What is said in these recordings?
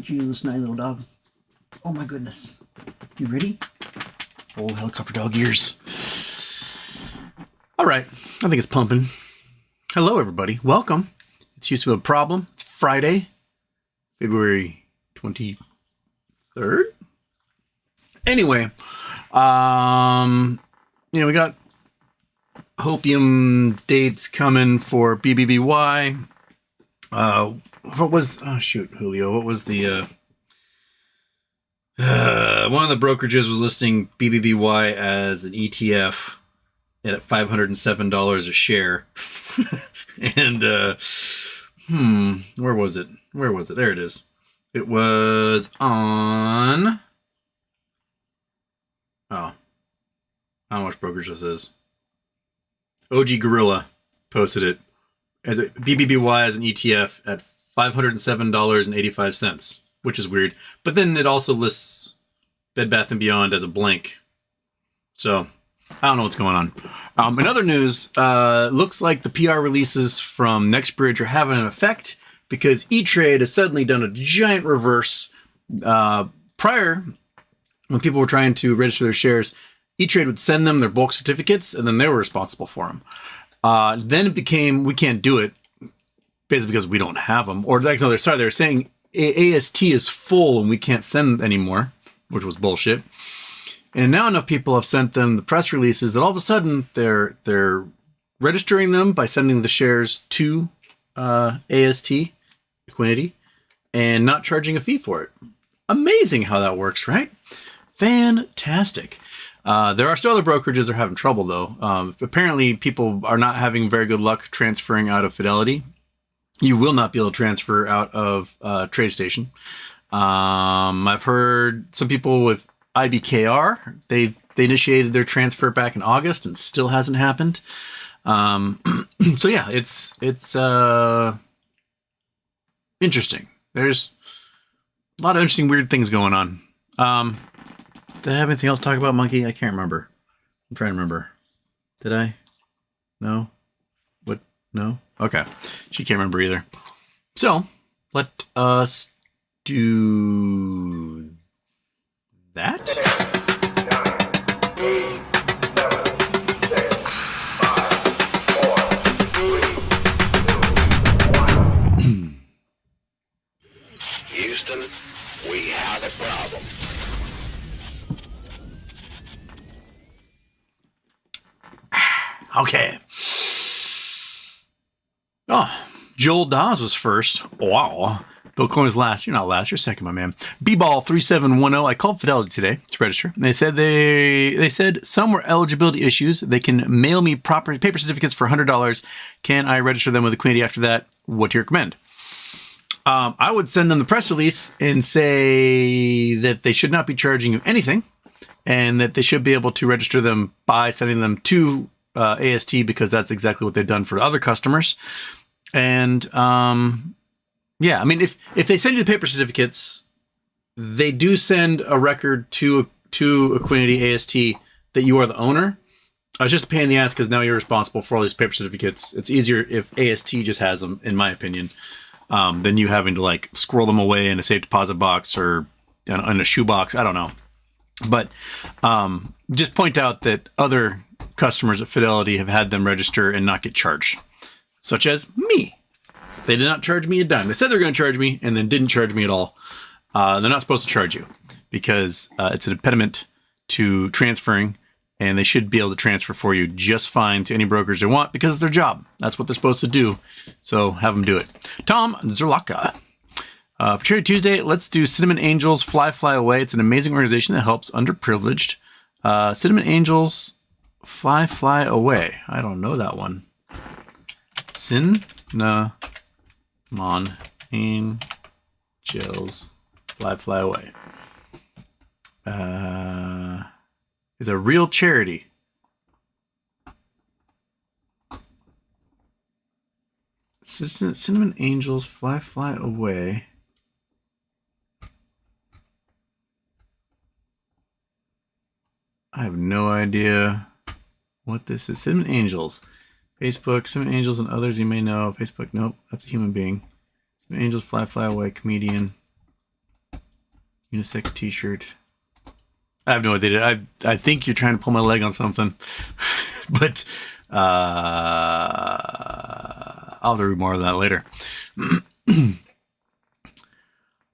at you, snotty little dog. Oh my goodness. You ready? Old helicopter dog ears. All right. I think it's pumping. Hello, everybody. Welcome. It's Used to a Problem. It's Friday, February 23rd. Anyway, we got hopium dates coming for BBBY. What was, Julio, what was the, one of the brokerages was listing BBBY as an ETF at $507 a share. And, where was it? There it is. It was on, I don't know which brokerage this is. OG Gorilla posted it as a BBBY as an ETF at $507.85, which is weird. But then it also lists Bed Bath & Beyond as a blank. So I don't know what's going on. In other news, looks like the PR releases from NextBridge are having an effect because E-Trade has suddenly done a giant reverse. Prior, when people were trying to register their shares, E-Trade would send them their bulk certificates, and then they were responsible for them. Then it became, we can't do it, basically because we don't have them. Or, like, no, they're saying AST is full and we can't send anymore, which was bullshit. And now enough people have sent them the press releases that all of a sudden they're registering them by sending the shares to AST, Equinity, and not charging a fee for it. Amazing how that works, right? Fantastic. There are still other brokerages that are having trouble, though. Apparently, people are not having very good luck transferring out of Fidelity. You will not be able to transfer out of TradeStation. I've heard some people with IBKR, they initiated their transfer back in August and still hasn't happened. So yeah, it's interesting. There's a lot of interesting, weird things going on. Did I have anything else to talk about, Monkey? I can't remember. I'm trying to remember. Did I? No? What? No? Okay. She can't remember either. So, let us do that. 9, 8, 7, 6, 5, 4, 3, 2, 1. Houston, we have a problem. Okay. Oh, Joel Dawes was first. Wow. Bill Coyne was last. You're not last. You're second, my man. B-Ball 3710. I called Fidelity today to register. They said some were eligibility issues. They can mail me proper paper certificates for $100. Can I register them with Equinity after that? What do you recommend? I would send them the press release and say that they should not be charging you anything and that they should be able to register them by sending them to AST because that's exactly what they've done for other customers. And yeah, I mean, if they send you the paper certificates, they do send a record to Equinity AST that you are the owner. It's just a pain in the ass because now you're responsible for all these paper certificates. It's easier if AST just has them, in my opinion, than you having to like squirrel them away in a safe deposit box or in a shoebox. I don't know. But just point out that other customers at Fidelity have had them register and not get charged, such as me. They did not charge me a dime. They said they were going to charge me and then didn't charge me at all. They're not supposed to charge you because it's an impediment to transferring, and they should be able to transfer for you just fine to any brokers they want because it's their job. That's what they're supposed to do. So have them do it. Tom Zerlaka. For Charity Tuesday, let's do Cinnamon Angels Fly Fly Away. It's an amazing organization that helps underprivileged. Cinnamon Angels Fly Fly Away. I don't know that one. Cinnamon Angels Fly Fly Away. Is a real charity. Cinnamon Angels Fly Fly Away. I have no idea what this is. Cinnamon Angels. Facebook, Cinnamon Angels and others you may know. Facebook, nope, that's a human being. Cinnamon Angels Fly Fly Away, comedian. Unisex t-shirt. I have no idea. I think you're trying to pull my leg on something. But I'll have to read more of that later.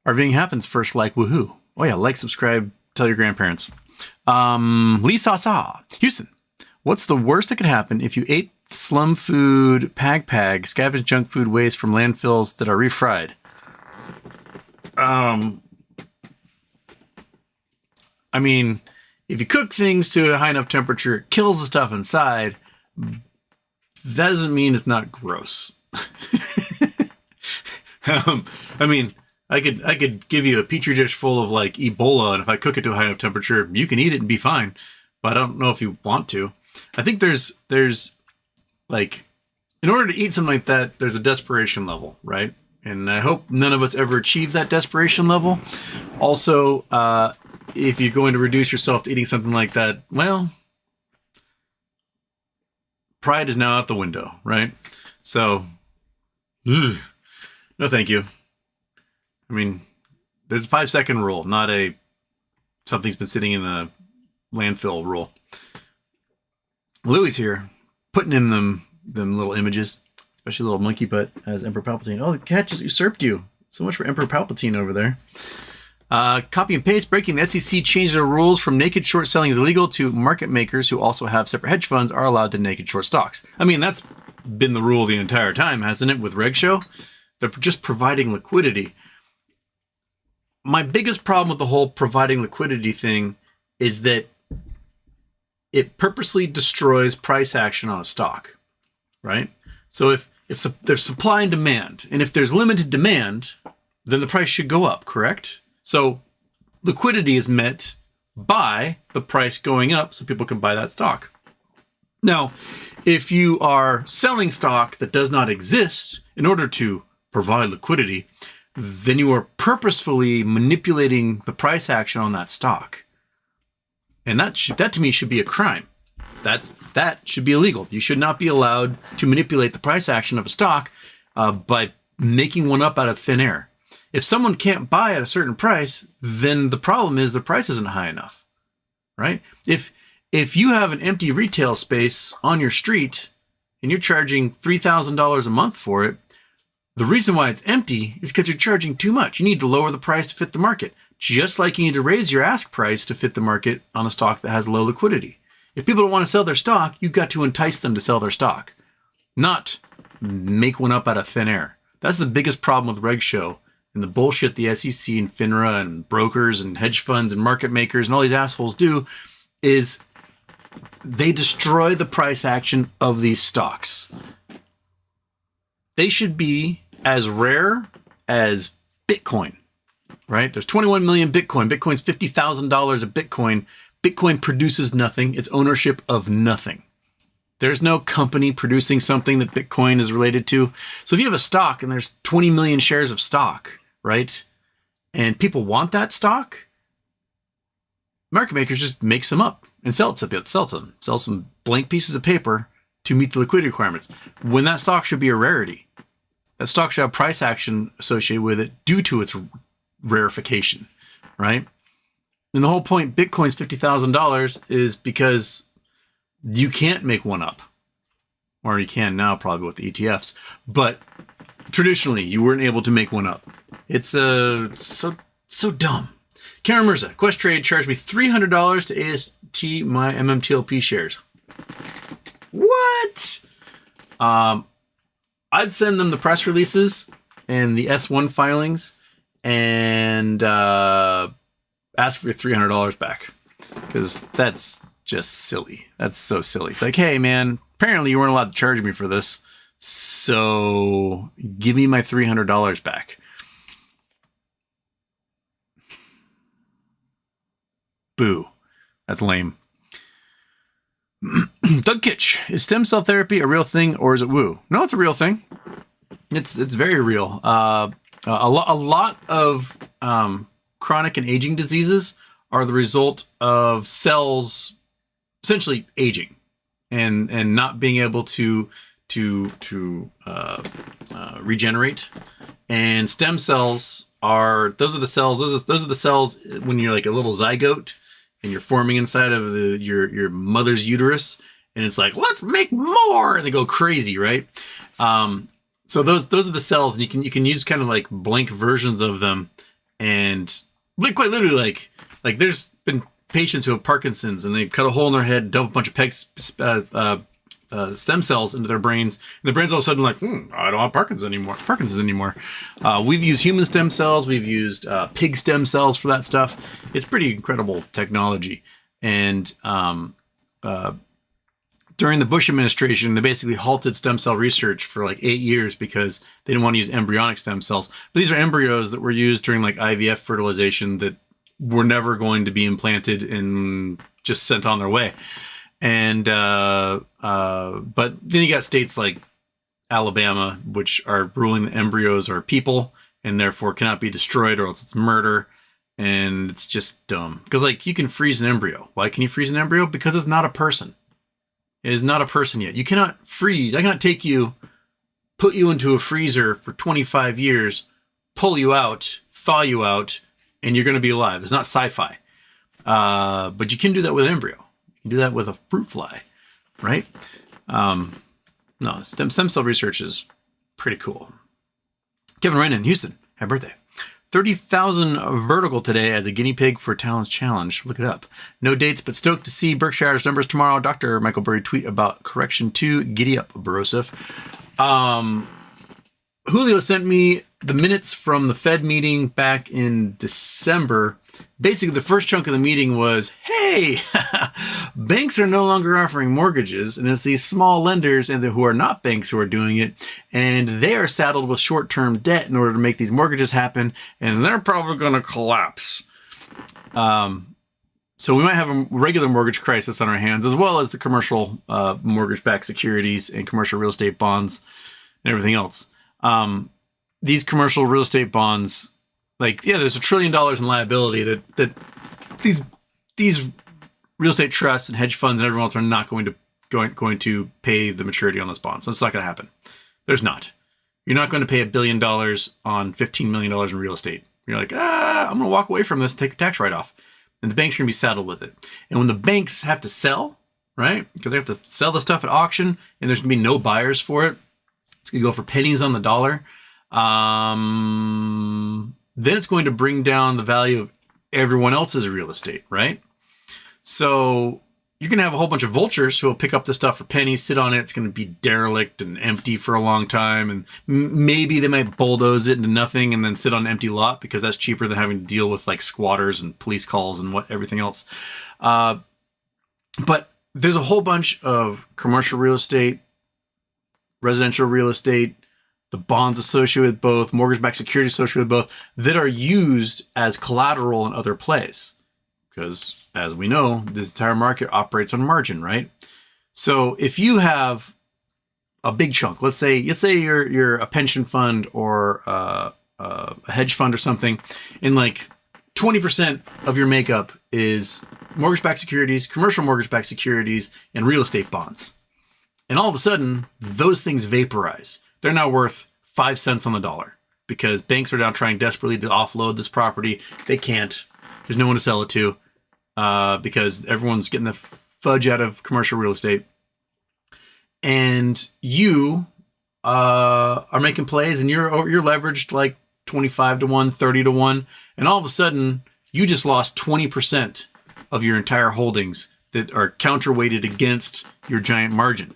RVing happens first, like woohoo. Oh yeah, like, subscribe, tell your grandparents. Lisa Sa. Houston. What's the worst that could happen if you ate slum food, pag, scavenged junk food waste from landfills that are refried? I mean, if you cook things to a high enough temperature, it kills the stuff inside. That doesn't mean it's not gross. I mean, I could give you a petri dish full of like Ebola, and if I cook it to a high enough temperature, you can eat it and be fine. But I don't know if you want to. I think there's like, in order to eat something like that, there's a desperation level, right? And I hope none of us ever achieve that desperation level. Also, if you're going to reduce yourself to eating something like that, well, pride is now out the window, right? So, no thank you. I mean, there's a 5-second rule, not a something's been sitting in the landfill rule. Louis here, putting in them little images, especially little monkey butt as Emperor Palpatine. Oh, the cat just usurped you. So much for Emperor Palpatine over there. Copy and paste. Breaking. The SEC changed their rules from naked short selling is illegal to market makers who also have separate hedge funds are allowed to naked short stocks. I mean, that's been the rule the entire time, hasn't it, with Reg Show? They're just providing liquidity. My biggest problem with the whole providing liquidity thing is that it purposely destroys price action on a stock, right? So if there's supply and demand, and if there's limited demand, then the price should go up, correct? So liquidity is met by the price going up so people can buy that stock. Now, if you are selling stock that does not exist in order to provide liquidity, then you are purposefully manipulating the price action on that stock. And that to me should be a crime. That should be illegal. You should not be allowed to manipulate the price action of a stock by making one up out of thin air. If someone can't buy at a certain price, then the problem is the price isn't high enough, right? If you have an empty retail space on your street and you're charging $3,000 a month for it, the reason why it's empty is because you're charging too much. You need to lower the price to fit the market, just like you need to raise your ask price to fit the market on a stock that has low liquidity. If people don't want to sell their stock, you've got to entice them to sell their stock, not make one up out of thin air. That's the biggest problem with Reg Show and the bullshit the SEC and FINRA and brokers and hedge funds and market makers and all these assholes do is they destroy the price action of these stocks. They should be as rare as Bitcoin, right? There's 21 million Bitcoin. Bitcoin's $50,000 of Bitcoin. Bitcoin produces nothing. It's ownership of nothing. There's no company producing something that Bitcoin is related to. So if you have a stock and there's 20 million shares of stock, right? And people want that stock, market makers just make some up and sell it to them. Sell some blank pieces of paper to meet the liquidity requirements. When that stock should be a rarity. That stock should have price action associated with it due to its rarefication, right? And the whole point Bitcoin's $50,000 is because you can't make one up. Or you can now probably with the ETFs. But traditionally, you weren't able to make one up. It's so dumb. Karen Mirza, Questrade charged me $300 to AST my MMTLP shares. What? I'd send them the press releases and the S1 filings and ask for your $300 back. Because that's just silly. That's so silly. Like, hey, man, apparently you weren't allowed to charge me for this. So give me my $300 back. Boo. That's lame. Doug Kitch, is stem cell therapy a real thing or is it woo? No, it's a real thing. It's very real. A lot of chronic and aging diseases are the result of cells essentially aging and not being able to to regenerate. And stem cells are those are the cells when you're like a little zygote and you're forming inside of your mother's uterus, and it's like, let's make more, and they go crazy, right? So those are the cells, and you can use kind of like blank versions of them, and quite literally like there's been patients who have Parkinson's, and they cut a hole in their head, dump a bunch of stem cells into their brains, and the brain's all of a sudden like, I don't have Parkinson's anymore. We've used human stem cells, we've used pig stem cells for that stuff. It's pretty incredible technology. And during the Bush administration, they basically halted stem cell research for like 8 years because they didn't want to use embryonic stem cells. But these are embryos that were used during like IVF fertilization that were never going to be implanted and just sent on their way. And but then you got states like Alabama, which are ruling that embryos are people and therefore cannot be destroyed, or else it's murder. And it's just dumb, because like you can freeze an embryo. Why can you freeze an embryo? Because it's not a person. It is not a person yet. You cannot freeze. I cannot take you, put you into a freezer for 25 years, pull you out, thaw you out, and you're going to be alive. It's not sci-fi. But you can do that with an embryo. You can do that with a fruit fly, right? No, stem cell research is pretty cool. Kevin Ryan in Houston, happy birthday. 30,000 vertical today as a guinea pig for Talon's challenge. Look it up. No dates, but stoked to see Berkshire's numbers tomorrow. Dr. Michael Burry tweet about correction 2. Giddy up, Borosif. Julio sent me the minutes from the Fed meeting back in December. Basically, the first chunk of the meeting was, hey, banks are no longer offering mortgages, and it's these small lenders and who are not banks who are doing it, and they are saddled with short-term debt in order to make these mortgages happen, and they're probably going to collapse. So we might have a regular mortgage crisis on our hands, as well as the commercial mortgage-backed securities and commercial real estate bonds and everything else. These commercial real estate bonds, like, yeah, there's $1 trillion in liability that these real estate trusts and hedge funds and everyone else are not going to pay the maturity on those bonds. That's not going to happen. There's not. You're not going to pay $1 billion on $15 million in real estate. You're like, I'm going to walk away from this, take a tax write-off. And the bank's going to be saddled with it. And when the banks have to sell, right, because they have to sell the stuff at auction and there's going to be no buyers for it, it's going to go for pennies on the dollar. Then it's going to bring down the value of everyone else's real estate, right? So you're going to have a whole bunch of vultures who will pick up the stuff for pennies, sit on it. It's going to be derelict and empty for a long time. And maybe they might bulldoze it into nothing and then sit on an empty lot, because that's cheaper than having to deal with like squatters and police calls and everything else. But there's a whole bunch of commercial real estate, residential real estate, the bonds associated with both, mortgage-backed securities associated with both, that are used as collateral in other plays. Because, as we know, this entire market operates on margin, right? So if you have a big chunk, let's say you're a pension fund or a hedge fund or something, and like 20% of your makeup is mortgage-backed securities, commercial mortgage-backed securities, and real estate bonds. And all of a sudden, those things vaporize. They're now worth 5 cents on the dollar because banks are now trying desperately to offload this property. They can't. There's no one to sell it to because everyone's getting the fudge out of commercial real estate. And you are making plays, and you're leveraged like 25 to 1, 30 to 1. And all of a sudden, you just lost 20% of your entire holdings that are counterweighted against your giant margin.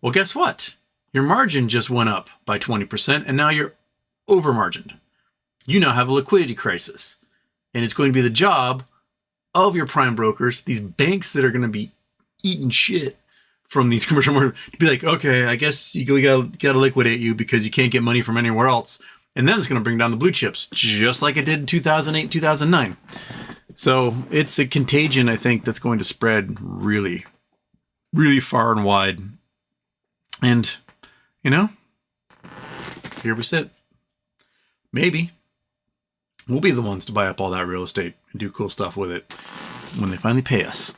Well, guess what? Your margin just went up by 20%, and now you're over-margined. You now have a liquidity crisis. And it's going to be the job of your prime brokers, these banks that are going to be eating shit from these commercial mortgages, to be like, okay, I guess we got to liquidate you because you can't get money from anywhere else. And then it's going to bring down the blue chips, just like it did in 2008, 2009. So it's a contagion, I think, that's going to spread really, really far and wide. And, you know, here we sit. Maybe we'll be the ones to buy up all that real estate and do cool stuff with it when they finally pay us.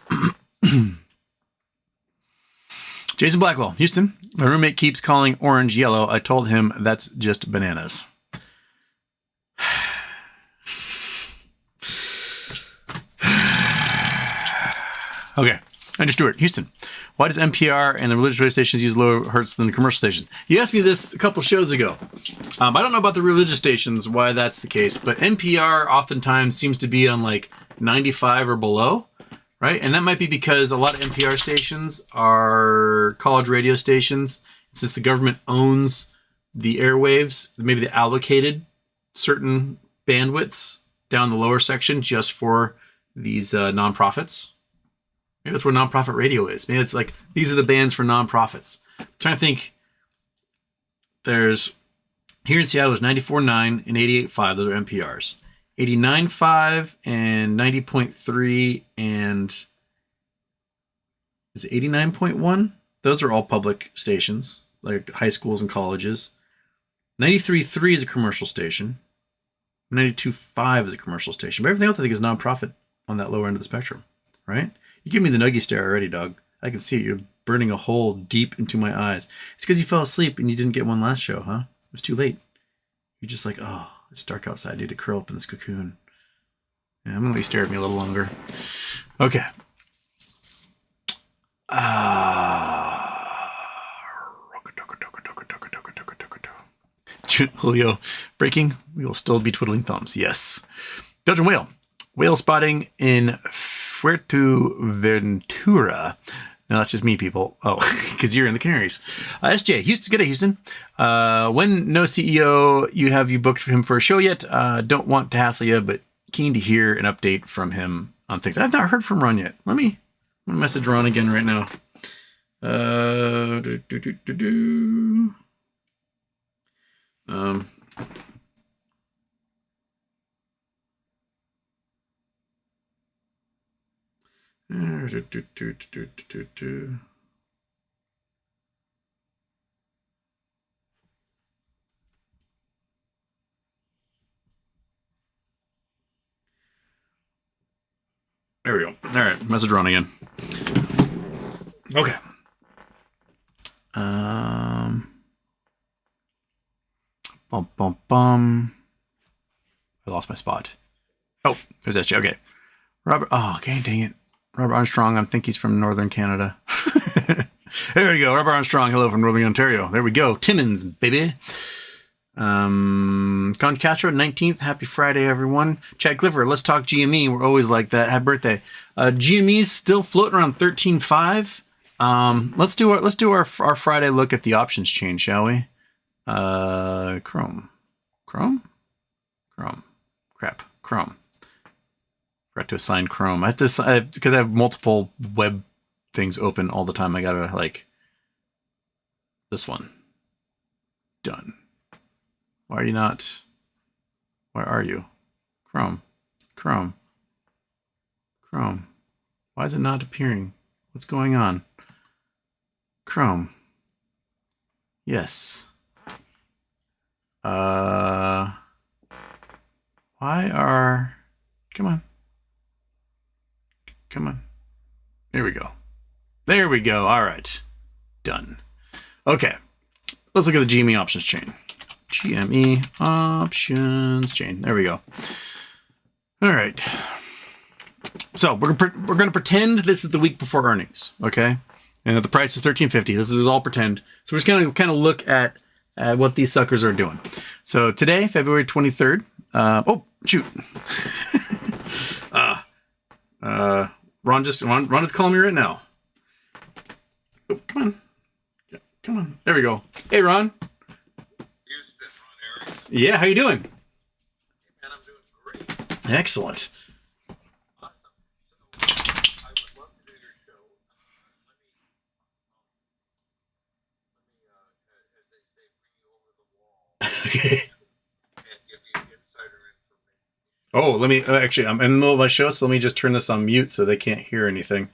Jason Blackwell, Houston. My roommate keeps calling orange yellow. I told him that's just bananas. Okay. Andrew Stewart, Houston. Why does NPR and the religious radio stations use lower hertz than the commercial stations? You asked me this a couple shows ago. I don't know about the religious stations, why that's the case, but NPR oftentimes seems to be on like 95 or below, right? And that might be because a lot of NPR stations are college radio stations. Since the government owns the airwaves, maybe they allocated certain bandwidths down the lower section just for these nonprofits. Maybe that's where nonprofit radio is. Maybe it's like, these are the bands for nonprofits. I'm trying to think. There's, here in Seattle, there's 94.9 and 88.5. Those are NPRs. 89.5 and 90.3 and is it 89.1? Those are all public stations, like high schools and colleges. 93.3 is a commercial station. 92.5 is a commercial station. But everything else I think is nonprofit on that lower end of the spectrum, right? You give me the nuggy stare already, dog. I can see it. You're burning a hole deep into my eyes. It's because you fell asleep and you didn't get one last show, huh? It was too late. You're just like, oh, it's dark outside. I need to curl up in this cocoon. Yeah, I'm going to let you stare at me a little longer. Okay. Julio, breaking. We will still be twiddling thumbs. Yes. Belgian whale. Whale spotting in Fuerteventura. No, that's just me, people. Oh, because you're in the Canaries. SJ, Houston, good day, Houston. When no CEO, you have you booked for him for a show yet? Don't want to hassle you, but keen to hear an update from him on things. I've not heard from Ron yet. I'm gonna message Ron again right now. There we go. All right, message Ron again. Okay. I lost my spot. Oh, there's SJ. Okay. Robert. Oh, okay. Dang it. Robert Armstrong. I think he's from Northern Canada. There we go. Robert Armstrong. Hello from Northern Ontario. There we go. Timmins, baby. Con Castro, 19th. Happy Friday, everyone. Chad Clifford. Let's talk GME. We're always like that. Happy birthday. GME's still floating around 13.5. Let's do our Friday look at the options chain, shall we? Chrome. Forgot to assign Chrome. I have to, because I have multiple web things open all the time. I gotta like this one. Done. Why are you not? Where are you? Chrome. Why is it not appearing? What's going on? Chrome. Yes. Why are... Come on. There we go. All right. Done. Okay. Let's look at the GME options chain. GME options chain. There we go. All right. So we're going to pretend this is the week before earnings, okay? And that the price is $13.50. This is all pretend. So we're just going to kind of look at what these suckers are doing. So today, February 23rd. Oh, shoot. Ron is calling me right now. Oh, come on. There we go. Hey, Ron. Houston, Ron Arias. Yeah, how you doing? Man, I'm doing great. Excellent. Awesome. So, I would love to do your show. Let me, as they say, bring you over the wall Okay. and give you insider information. Oh, let me actually, I'm in the middle of my show, so let me just turn this on mute so they can't hear anything.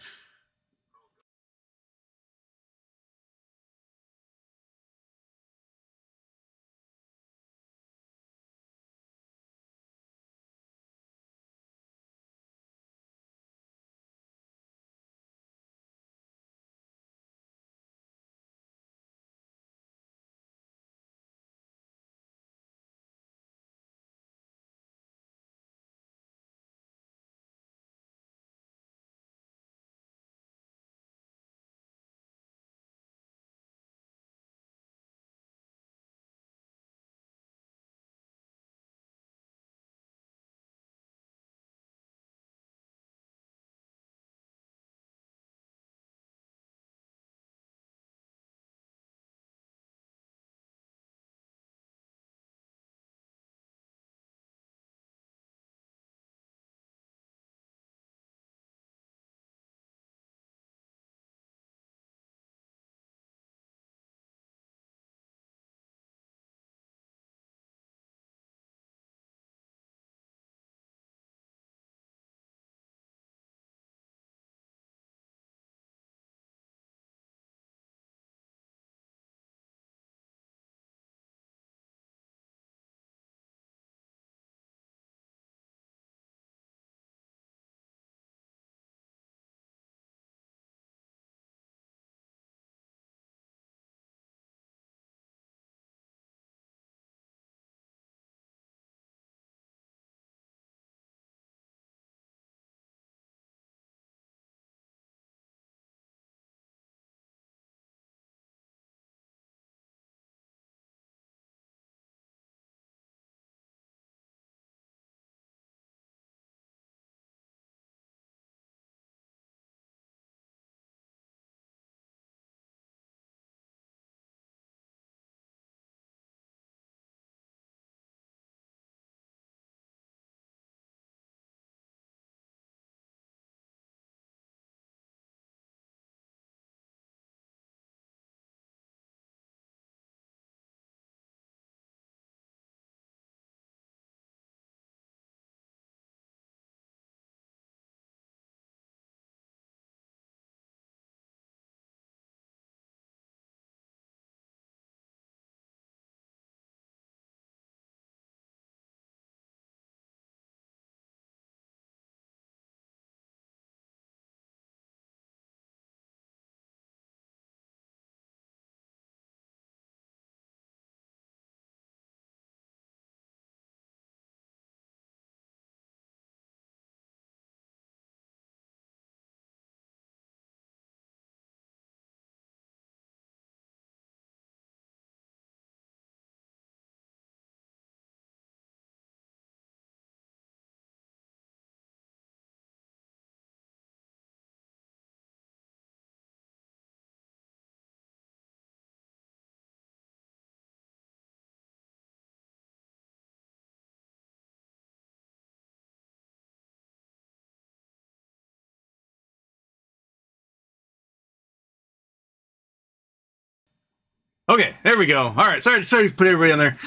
Okay, there we go. All right, sorry to put everybody on there.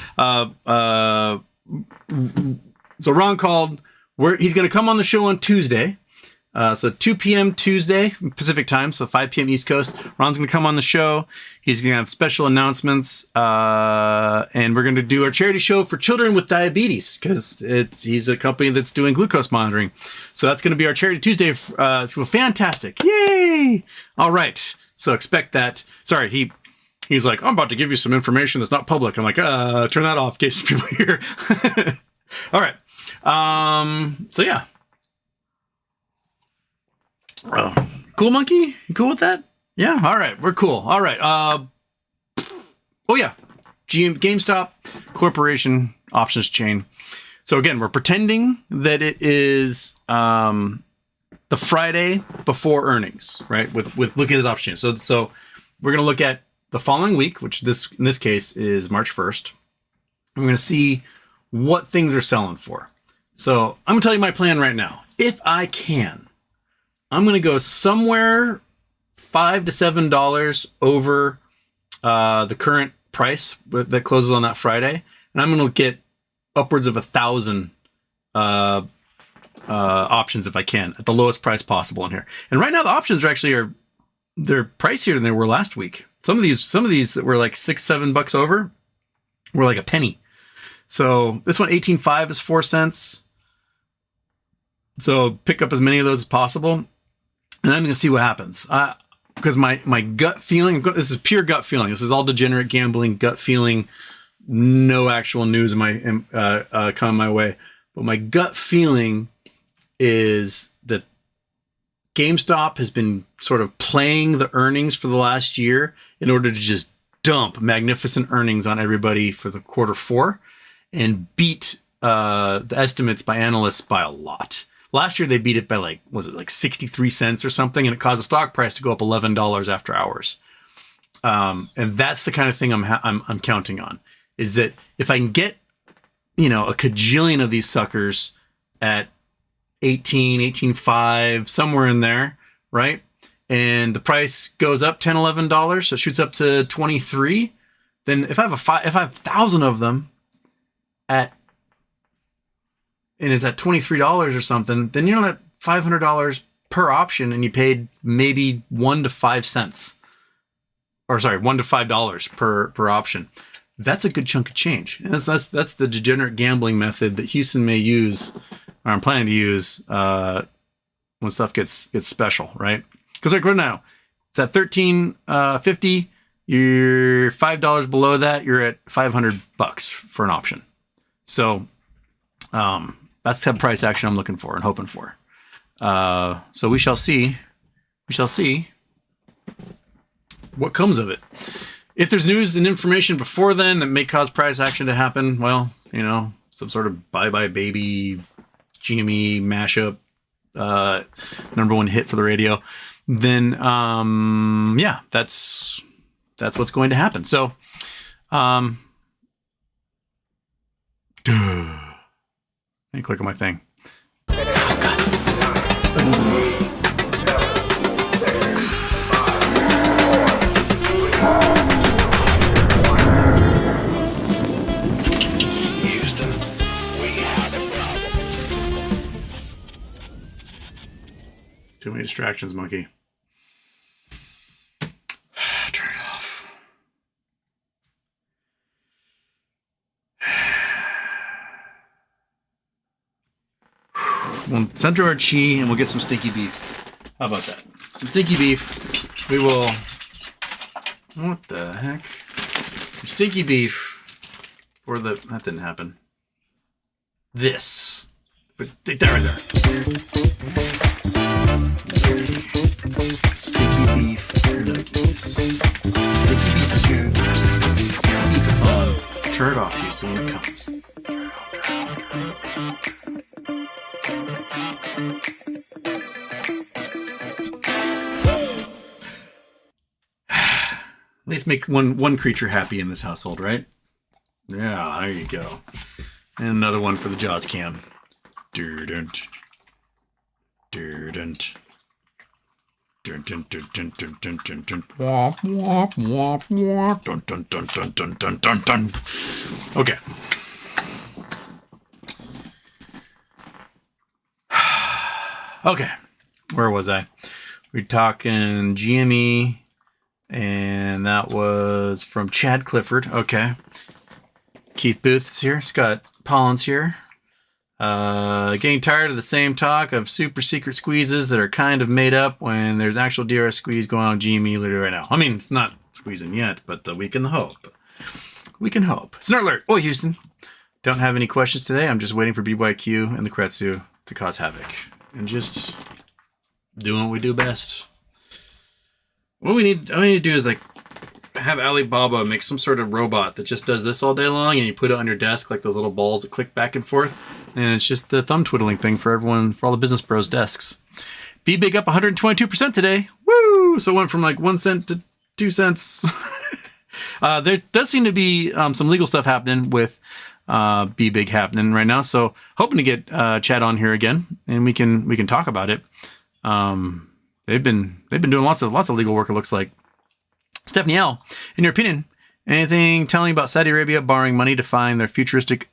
So Ron called. He's going to come on the show on Tuesday. So 2 p.m. Tuesday Pacific time, so 5 p.m. East Coast. Ron's going to come on the show. He's going to have special announcements, and we're going to do our charity show for children with diabetes because he's a company that's doing glucose monitoring. So that's going to be our charity Tuesday. It's going to be fantastic. Yay! All right, so expect that. Sorry, he's like, I'm about to give you some information that's not public. I'm like, turn that off in case people hear. All right. So yeah. Cool, monkey? You cool with that? Yeah. All right. We're cool. All right. Oh yeah. GameStop Corporation options chain. So again, we're pretending that it is the Friday before earnings, right? With looking at this option. So we're gonna look at the following week, which in this case is March 1st. I'm gonna see what things are selling for. So I'm gonna tell you my plan right now. If I can, I'm going to go somewhere $5 to $7 over the current price that closes on that Friday. And I'm going to get upwards of 1,000 options if I can at the lowest price possible in here. And right now the options they're pricier than they were last week. Some of these that were like $6-7 over were like a penny. So this one, 18.5 is 4 cents. So pick up as many of those as possible. And I'm going to see what happens. Because my gut feeling, this is pure gut feeling. This is all degenerate gambling, gut feeling, no actual news coming my way. But my gut feeling is that GameStop has been sort of playing the earnings for the last year in order to just dump magnificent earnings on everybody for the Q4 and beat the estimates by analysts by a lot. Last year they beat it by like 63 cents or something, and it caused the stock price to go up $11 after hours. And that's the kind of thing I'm counting on, is that if I can get, a cajillion of these suckers at 18.5, somewhere in there, right? And the price goes up $10, $11, so it shoots up to 23. Then if I have 1,000 of them and it's at $23 or something, then you're at $500 per option, and you paid maybe 1 to 5 cents, or sorry, $1 to $5 per option. That's a good chunk of change, and that's the degenerate gambling method that Houston may use, or I'm planning to use when stuff gets special, right? Because like right now, it's at $13.50. You're $5 below that. You're at $500 for an option. So, that's the price action I'm looking for and hoping for. So we shall see. We shall see what comes of it. If there's news and information before then that may cause price action to happen, well, some sort of Bye Bye Baby GME mashup, #1 hit for the radio, then yeah, that's what's going to happen. So, let me click on my thing. Houston, we have a problem. Too many distractions, monkey. Turn it off. We'll send to our chi and we'll get some stinky beef. How about that? Some stinky beef. We will. What the heck? Some stinky beef for the. That didn't happen. This. But there. Stinky beef nuggies. Stinky beef tune. Beef-a-thon. Turn it off, Houston, when it comes. Turn it off. At least make one creature happy in this household, right? Yeah, there you go. And another one for the Jaws cam. Durdant. Dun, dun, dun, dun, dun, dun, dun, dun. Womp, womp, womp, womp. Dun, dun, dun, dun, dun, dun, dun, dun. Okay. Okay. Where was I? We're talking GME, and that was from Chad Clifford. Okay. Keith Booth's here. Scott Pollin's here. Getting tired of the same talk of super secret squeezes that are kind of made up when there's actual DRS squeeze going on GME literally right now. I mean, it's not squeezing yet, but we can hope. We can hope. Snort alert. Oi, Houston. Don't have any questions today. I'm just waiting for BYQ and the Kretsu to cause havoc. And just doing what we do best. All we need to do is like have Alibaba make some sort of robot that just does this all day long, and you put it on your desk like those little balls that click back and forth, and it's just the thumb twiddling thing for everyone, for all the business bros' desks. Be big up 122% today. Woo! So it went from like 1 cent to 2 cents. There does seem to be some legal stuff happening with Be Big happening right now. So hoping to get Chad on here again, and we can talk about it. They've been doing lots of legal work, it looks like. Stephanie L, in your opinion, anything telling about Saudi Arabia borrowing money to fund their futuristic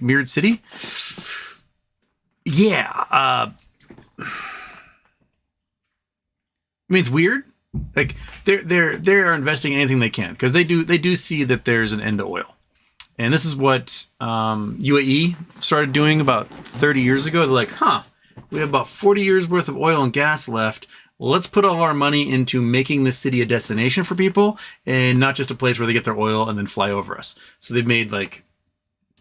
mirrored city? Yeah, I mean, it's weird. Like they're investing anything they can because they do see that there's an end to oil, and this is what UAE started doing about 30 years ago. They're like, we have about 40 years worth of oil and gas left. Let's put all our money into making this city a destination for people and not just a place where they get their oil and then fly over us. So they've made like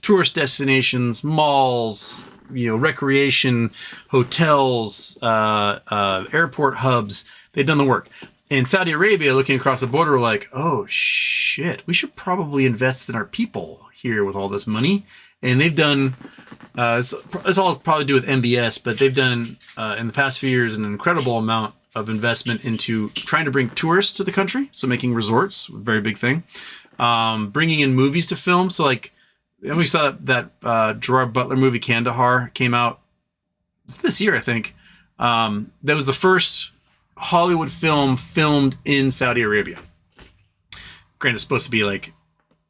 tourist destinations, malls, recreation, hotels, airport hubs. They've done the work. In Saudi Arabia, looking across the border, we're like, oh shit, we should probably invest in our people here with all this money. And they've done, it's all probably to do with NBS, but they've done in the past few years an incredible amount of investment into trying to bring tourists to the country. So making resorts, very big thing. Bringing in movies to film. So like, and we saw that Gerard Butler movie Kandahar came out this year, I think. That was the first Hollywood film filmed in Saudi Arabia. Granted, it's supposed to be like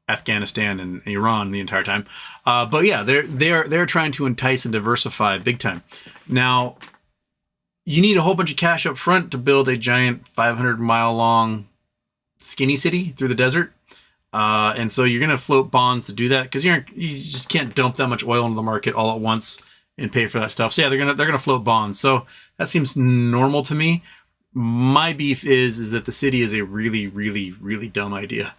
Afghanistan and Iran the entire time. But yeah, they're trying to entice and diversify big time. Now, you need a whole bunch of cash up front to build a giant 500-mile long skinny city through the desert. And so you're going to float bonds to do that because you just can't dump that much oil into the market all at once and pay for that stuff. So yeah, they're gonna float bonds. So that seems normal to me. My beef is that the city is a really, really, really dumb idea.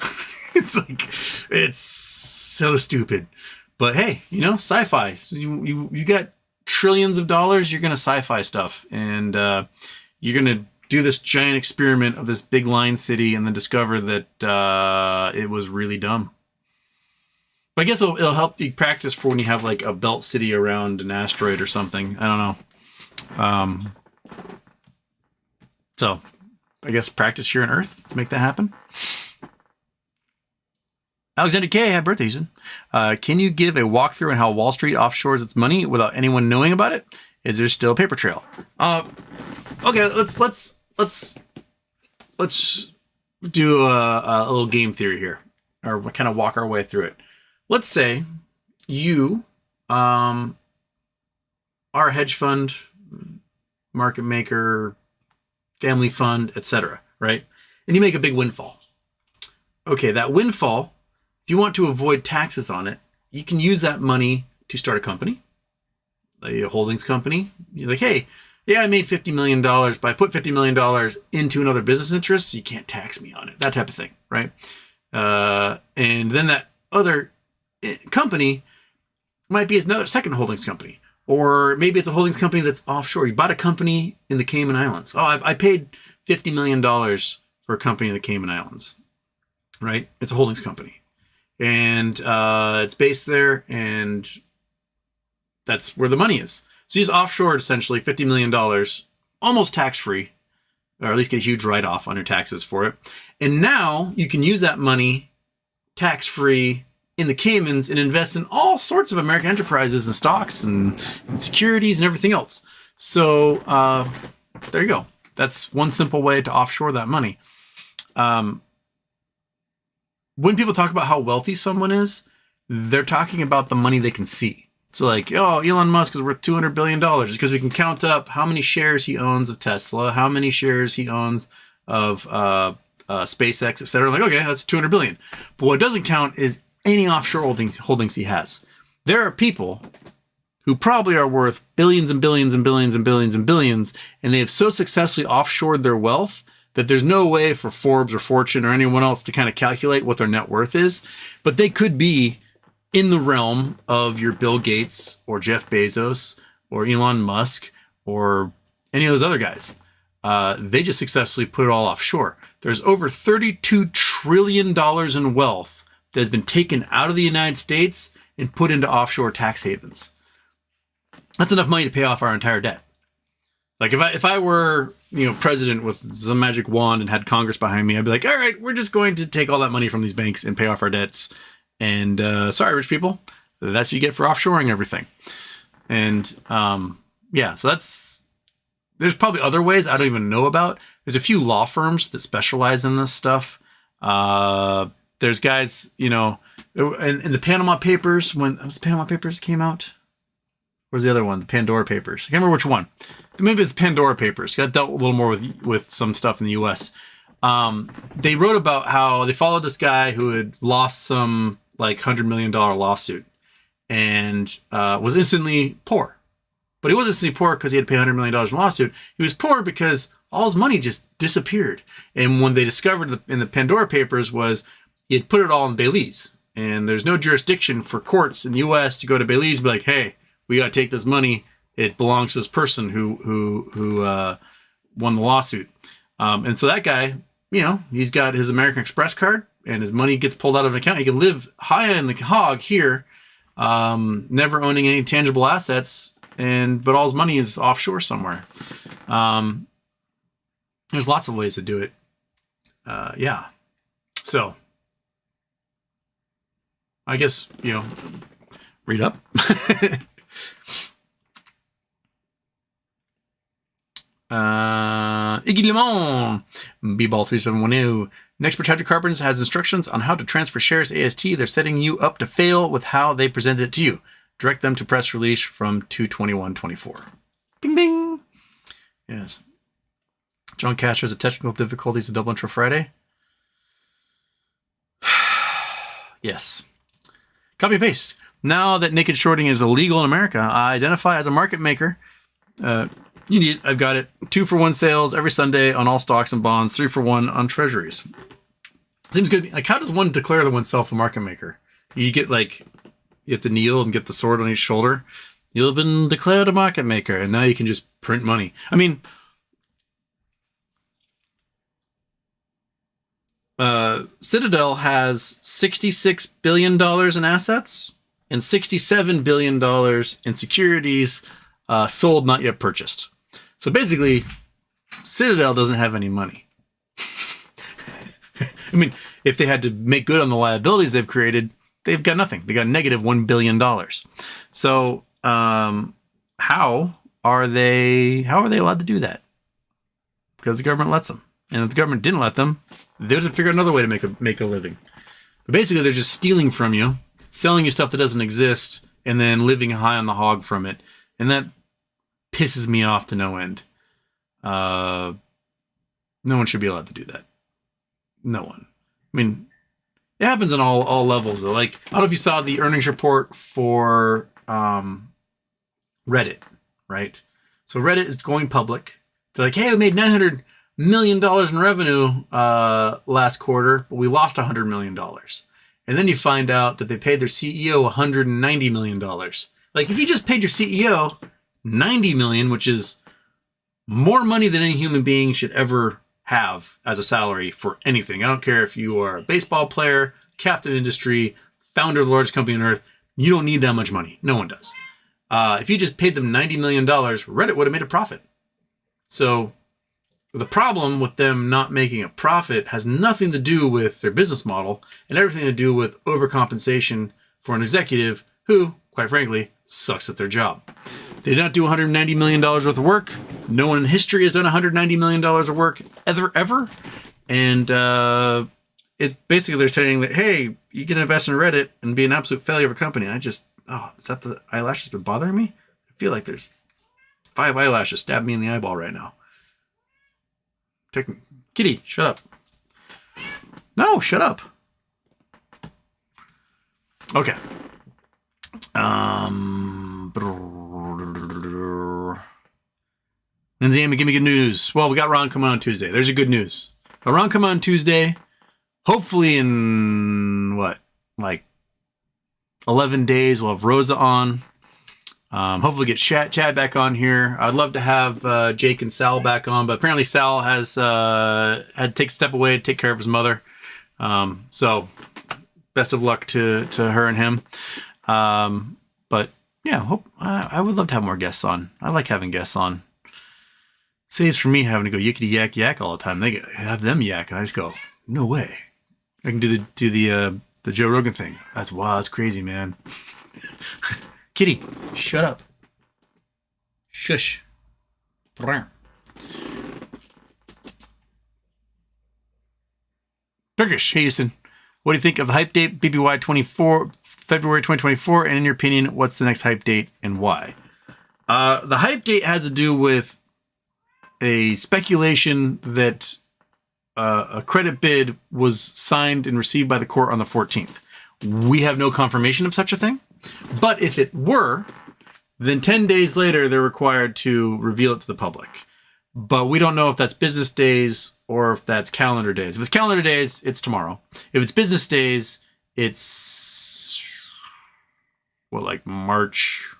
It's so stupid. But hey, sci-fi. So you got trillions of dollars, you're going to sci-fi stuff. And you're going to do this giant experiment of this big line city and then discover that it was really dumb. But I guess it'll help you practice for when you have like a belt city around an asteroid or something. I don't know. So I guess practice here on Earth to make that happen. Alexander K, happy birthday, Ethan. Can you give a walkthrough on how Wall Street offshores its money without anyone knowing about it? Is there still a paper trail? Okay, let's do a little game theory here, or kind of walk our way through it. Let's say you are a hedge fund, market maker, family fund, etc., right? And you make a big windfall. Okay, that windfall, if you want to avoid taxes on it, you can use that money to start a company, a holdings company. You're like, hey, yeah, I made $50 million, but I put $50 million into another business interest, so you can't tax me on it. That type of thing, right? And then that other company might be another second holdings company. Or maybe it's a holdings company that's offshore. You bought a company in the Cayman Islands. Oh, I paid $50 million for a company in the Cayman Islands, right? It's a holdings company. And it's based there, and that's where the money is. So you just offshored essentially $50 million, almost tax-free, or at least get a huge write-off on your taxes for it. And now you can use that money tax-free in the Caymans and invest in all sorts of American enterprises and stocks and securities and everything else. So there you go. That's one simple way to offshore that money. When people talk about how wealthy someone is, they're talking about the money they can see. So like, oh, Elon Musk is worth $200 billion because we can count up how many shares he owns of Tesla, how many shares he owns of SpaceX, etc. Like, okay, that's 200 billion. But what doesn't count is any offshore holdings he has. There are people who probably are worth billions and billions and billions and billions and billions, and they have so successfully offshored their wealth that there's no way for Forbes or Fortune or anyone else to kind of calculate what their net worth is. But they could be in the realm of your Bill Gates or Jeff Bezos or Elon Musk or any of those other guys. They just successfully put it all offshore. There's over $32 trillion in wealth that has been taken out of the United States and put into offshore tax havens. That's enough money to pay off our entire debt. Like if I were, president with some magic wand and had Congress behind me, I'd be like, all right, we're just going to take all that money from these banks and pay off our debts. And sorry, rich people, that's what you get for offshoring everything. And so there's probably other ways I don't even know about. There's a few law firms that specialize in this stuff. There's guys, in the Panama Papers, when the Panama Papers came out. Where's the other one? The Pandora Papers. I can't remember which one. Maybe it's Pandora Papers. Got dealt a little more with some stuff in the U.S. They wrote about how they followed this guy who had lost some like $100 million lawsuit and was instantly poor. But he wasn't instantly poor because he had to pay $100 million in lawsuit. He was poor because all his money just disappeared. And when they discovered in the Pandora Papers was he had put it all in Belize. And there's no jurisdiction for courts in the U.S. to go to Belize and be like, hey, we got to take this money. It belongs to this person who won the lawsuit. And so that guy, he's got his American Express card and his money gets pulled out of an account. He can live high in the hog here, never owning any tangible assets, but all his money is offshore somewhere. There's lots of ways to do it. So I guess, read up. Iggy Lemon, B-Ball 3710. Next, Hydrocarbons has instructions on how to transfer shares to AST. They're setting you up to fail with how they presented it to you. Direct them to press release from 2/21/24. Bing, bing. Yes. John Cash has a technical difficulties in Double Intro Friday. Yes. Copy paste. Now that naked shorting is illegal in America, I identify as a market maker. You need it. I've got it. 2-for-1 sales every Sunday on all stocks and bonds. 3-for-1 on treasuries. Seems good. Like, how does one declare oneself a market maker? You get you have to kneel and get the sword on each shoulder. You've been declared a market maker, and now you can just print money. I mean, Citadel has $66 billion in assets and $67 billion in securities sold, not yet purchased. So basically, Citadel doesn't have any money. I mean, if they had to make good on the liabilities they've created, they've got nothing. They got negative $1 billion. So how are they allowed to do that? Because the government lets them. And if the government didn't let them, they would have figured out another way to make a living. But basically, they're just stealing from you, selling you stuff that doesn't exist, and then living high on the hog from it. And that pisses me off to no end. No one should be allowed to do that. No one. I mean, it happens on all levels, though. Like, I don't know if you saw the earnings report for Reddit, right? So Reddit is going public. They're like, hey, we made $900 million in revenue last quarter, but we lost $100 million. And then you find out that they paid their CEO $190 million. Like, if you just paid your CEO $90 million, which is more money than any human being should ever have as a salary for anything. I don't care if you are a baseball player, captain of industry, founder of the largest company on earth. You don't need that much money. No one does. If you just paid them $90 million, Reddit would have made a profit. So the problem with them not making a profit has nothing to do with their business model and everything to do with overcompensation for an executive who, quite frankly, sucks at their job. They did not do $190 million worth of work. No one in history has done $190 million of work ever. And it basically they're saying that, hey, you can invest in Reddit and be an absolute failure of a company. And is that the eyelashes been bothering me? I feel like there's 5 eyelashes stabbing me in the eyeball right now. Kitty, shut up. No, shut up. Okay. Lindsay Amy, give me good news. Well, we got Ron coming on Tuesday. There's your good news. But Ron coming on Tuesday. Hopefully in, like 11 days, we'll have Rosa on. Hopefully get Chad back on here. I'd love to have Jake and Sal back on, but apparently Sal has had to take a step away to take care of his mother. So best of luck to her and him. But yeah, I would love to have more guests on. I like having guests on. Saves for me having to go yickety yak all the time. They have them yak, and I just go, no way. I can do the Joe Rogan thing. That's wild. That's crazy, man. Kitty, shut up. Shush. Turkish, hey Houston. What do you think of the hype date, BBY 24, February 2024? And in your opinion, what's the next hype date and why? The hype date has to do with a speculation that a credit bid was signed and received by the court on the 14th. We have no confirmation of such a thing. But if it were, then 10 days later, they're required to reveal it to the public. But we don't know if that's business days or if that's calendar days. If it's calendar days, it's tomorrow. If it's business days, it's like March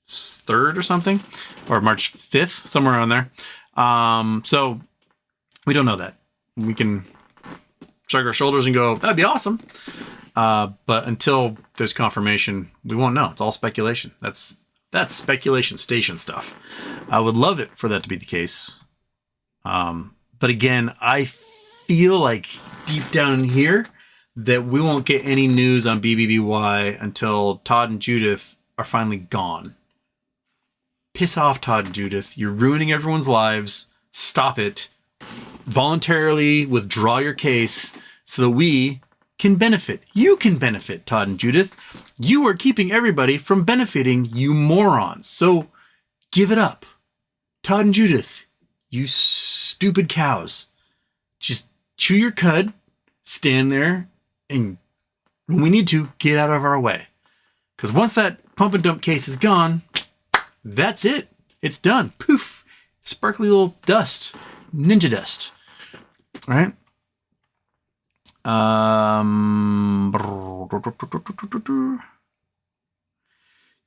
3rd or something, or March 5th, somewhere around there. So we don't know that. We can shrug our shoulders and go, that'd be awesome. But until there's confirmation, we won't know. It's all speculation. That's speculation station stuff. I would love it for that to be the case. But again, I feel like deep down in here that we won't get any news on BBBY until Todd and Judith are finally gone. Piss off, Todd and Judith. You're ruining everyone's lives. Stop it. Voluntarily withdraw your case so that we can benefit. You can benefit, Todd and Judith. You are keeping everybody from benefiting, you morons. So give it up. Todd and Judith, you stupid cows. Just chew your cud, stand there, and when we need to, get out of our way. Because once that pump and dump case is gone, that's it. It's done. Poof. Sparkly little dust. Ninja dust. All right.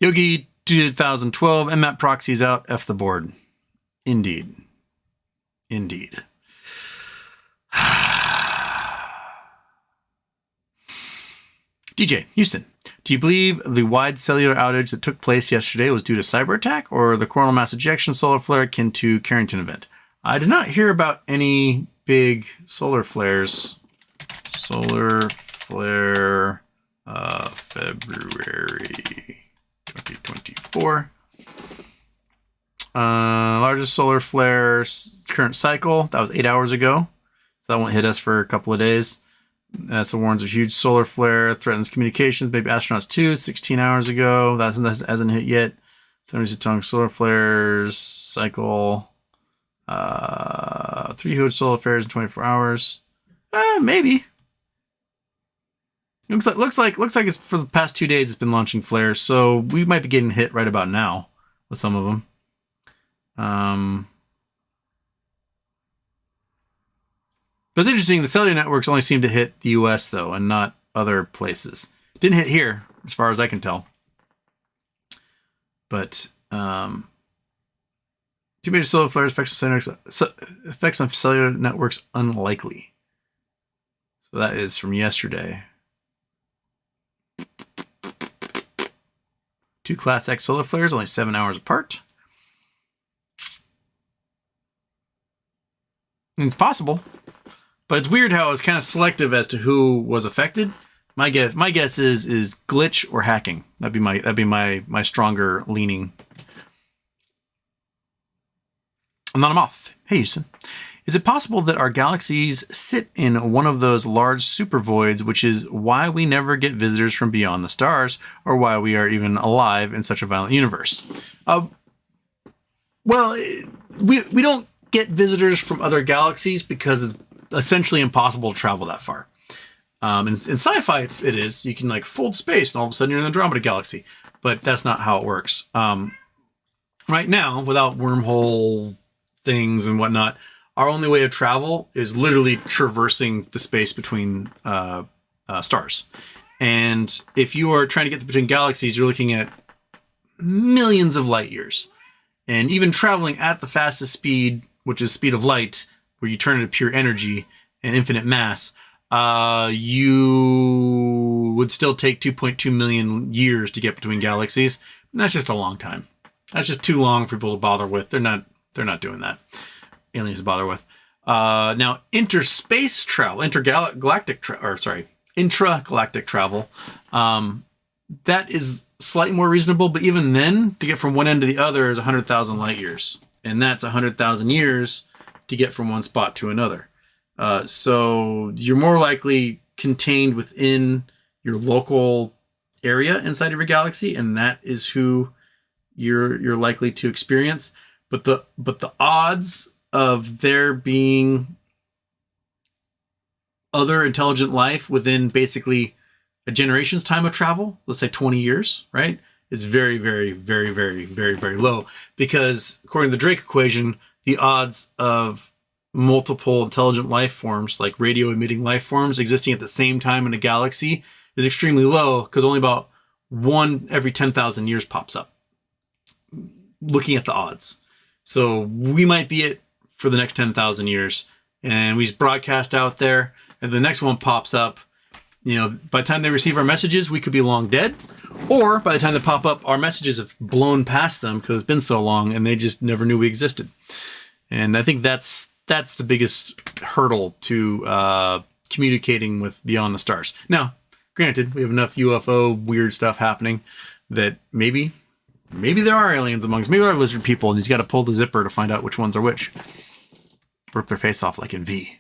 Yogi 2012 MMAP proxies out. F the board. Indeed. DJ Houston, do you believe the wide cellular outage that took place yesterday was due to cyber attack or the coronal mass ejection solar flare akin to Carrington event? I did not hear about any big solar flares. Solar flare, February 2024. Largest solar flare current cycle. That was 8 hours ago. So that won't hit us for a couple of days. NASA warns of huge solar flare, threatens communications, maybe astronauts too, 16 hours ago. That hasn't hit yet. 76 solar flares cycle. 3 huge solar flares in 24 hours. Maybe. Looks like it's for the past 2 days it's been launching flares, so we might be getting hit right about now with some of them. But it's interesting, the cellular networks only seem to hit the US though, and not other places. Didn't hit here, as far as I can tell. But two major solar flares effects on cellular networks unlikely. So that is from yesterday. 2 Class X solar flares, only 7 hours apart. And it's possible, but it's weird how it's kind of selective as to who was affected. My guess is glitch or hacking. That'd be my stronger leaning. Anonymous. Hey, Houston. Is it possible that our galaxies sit in one of those large supervoids, which is why we never get visitors from beyond the stars, or why we are even alive in such a violent universe? Well, we don't get visitors from other galaxies because it's essentially impossible to travel that far. In sci-fi, it is. You can like fold space, and all of a sudden you're in the Andromeda galaxy. But that's not how it works. Right now, without wormhole things and whatnot, our only way of travel is literally traversing the space between stars. And if you are trying to get between galaxies, you're looking at millions of light years. And even traveling at the fastest speed, which is speed of light, where you turn it to pure energy and infinite mass, you would still take 2.2 million years to get between galaxies. And that's just a long time. That's just too long for people to bother with. They're not doing that. Aliens to bother with. Now, intragalactic travel, that is slightly more reasonable, but even then, to get from one end to the other is 100,000 light years. And that's 100,000 years to get from one spot to another. So you're more likely contained within your local area inside of your galaxy, and that is who you're likely to experience. But the odds of there being other intelligent life within basically a generation's time of travel, let's say 20 years, right, is very, very, very, very, very, very low. Because according to the Drake equation, the odds of multiple intelligent life forms, like radio emitting life forms, existing at the same time in a galaxy is extremely low, because only about one every 10,000 years pops up. Looking at the odds. So we might be it for the next 10,000 years, and we broadcast out there, and the next one pops up. You know, by the time they receive our messages, we could be long dead, or by the time they pop up, our messages have blown past them because it's been so long, and they just never knew we existed. And I think that's the biggest hurdle to communicating with beyond the stars. Now, granted, we have enough UFO weird stuff happening that maybe there are aliens amongst us. Maybe there are lizard people, and he's got to pull the zipper to find out which ones are which. Rip their face off like in V.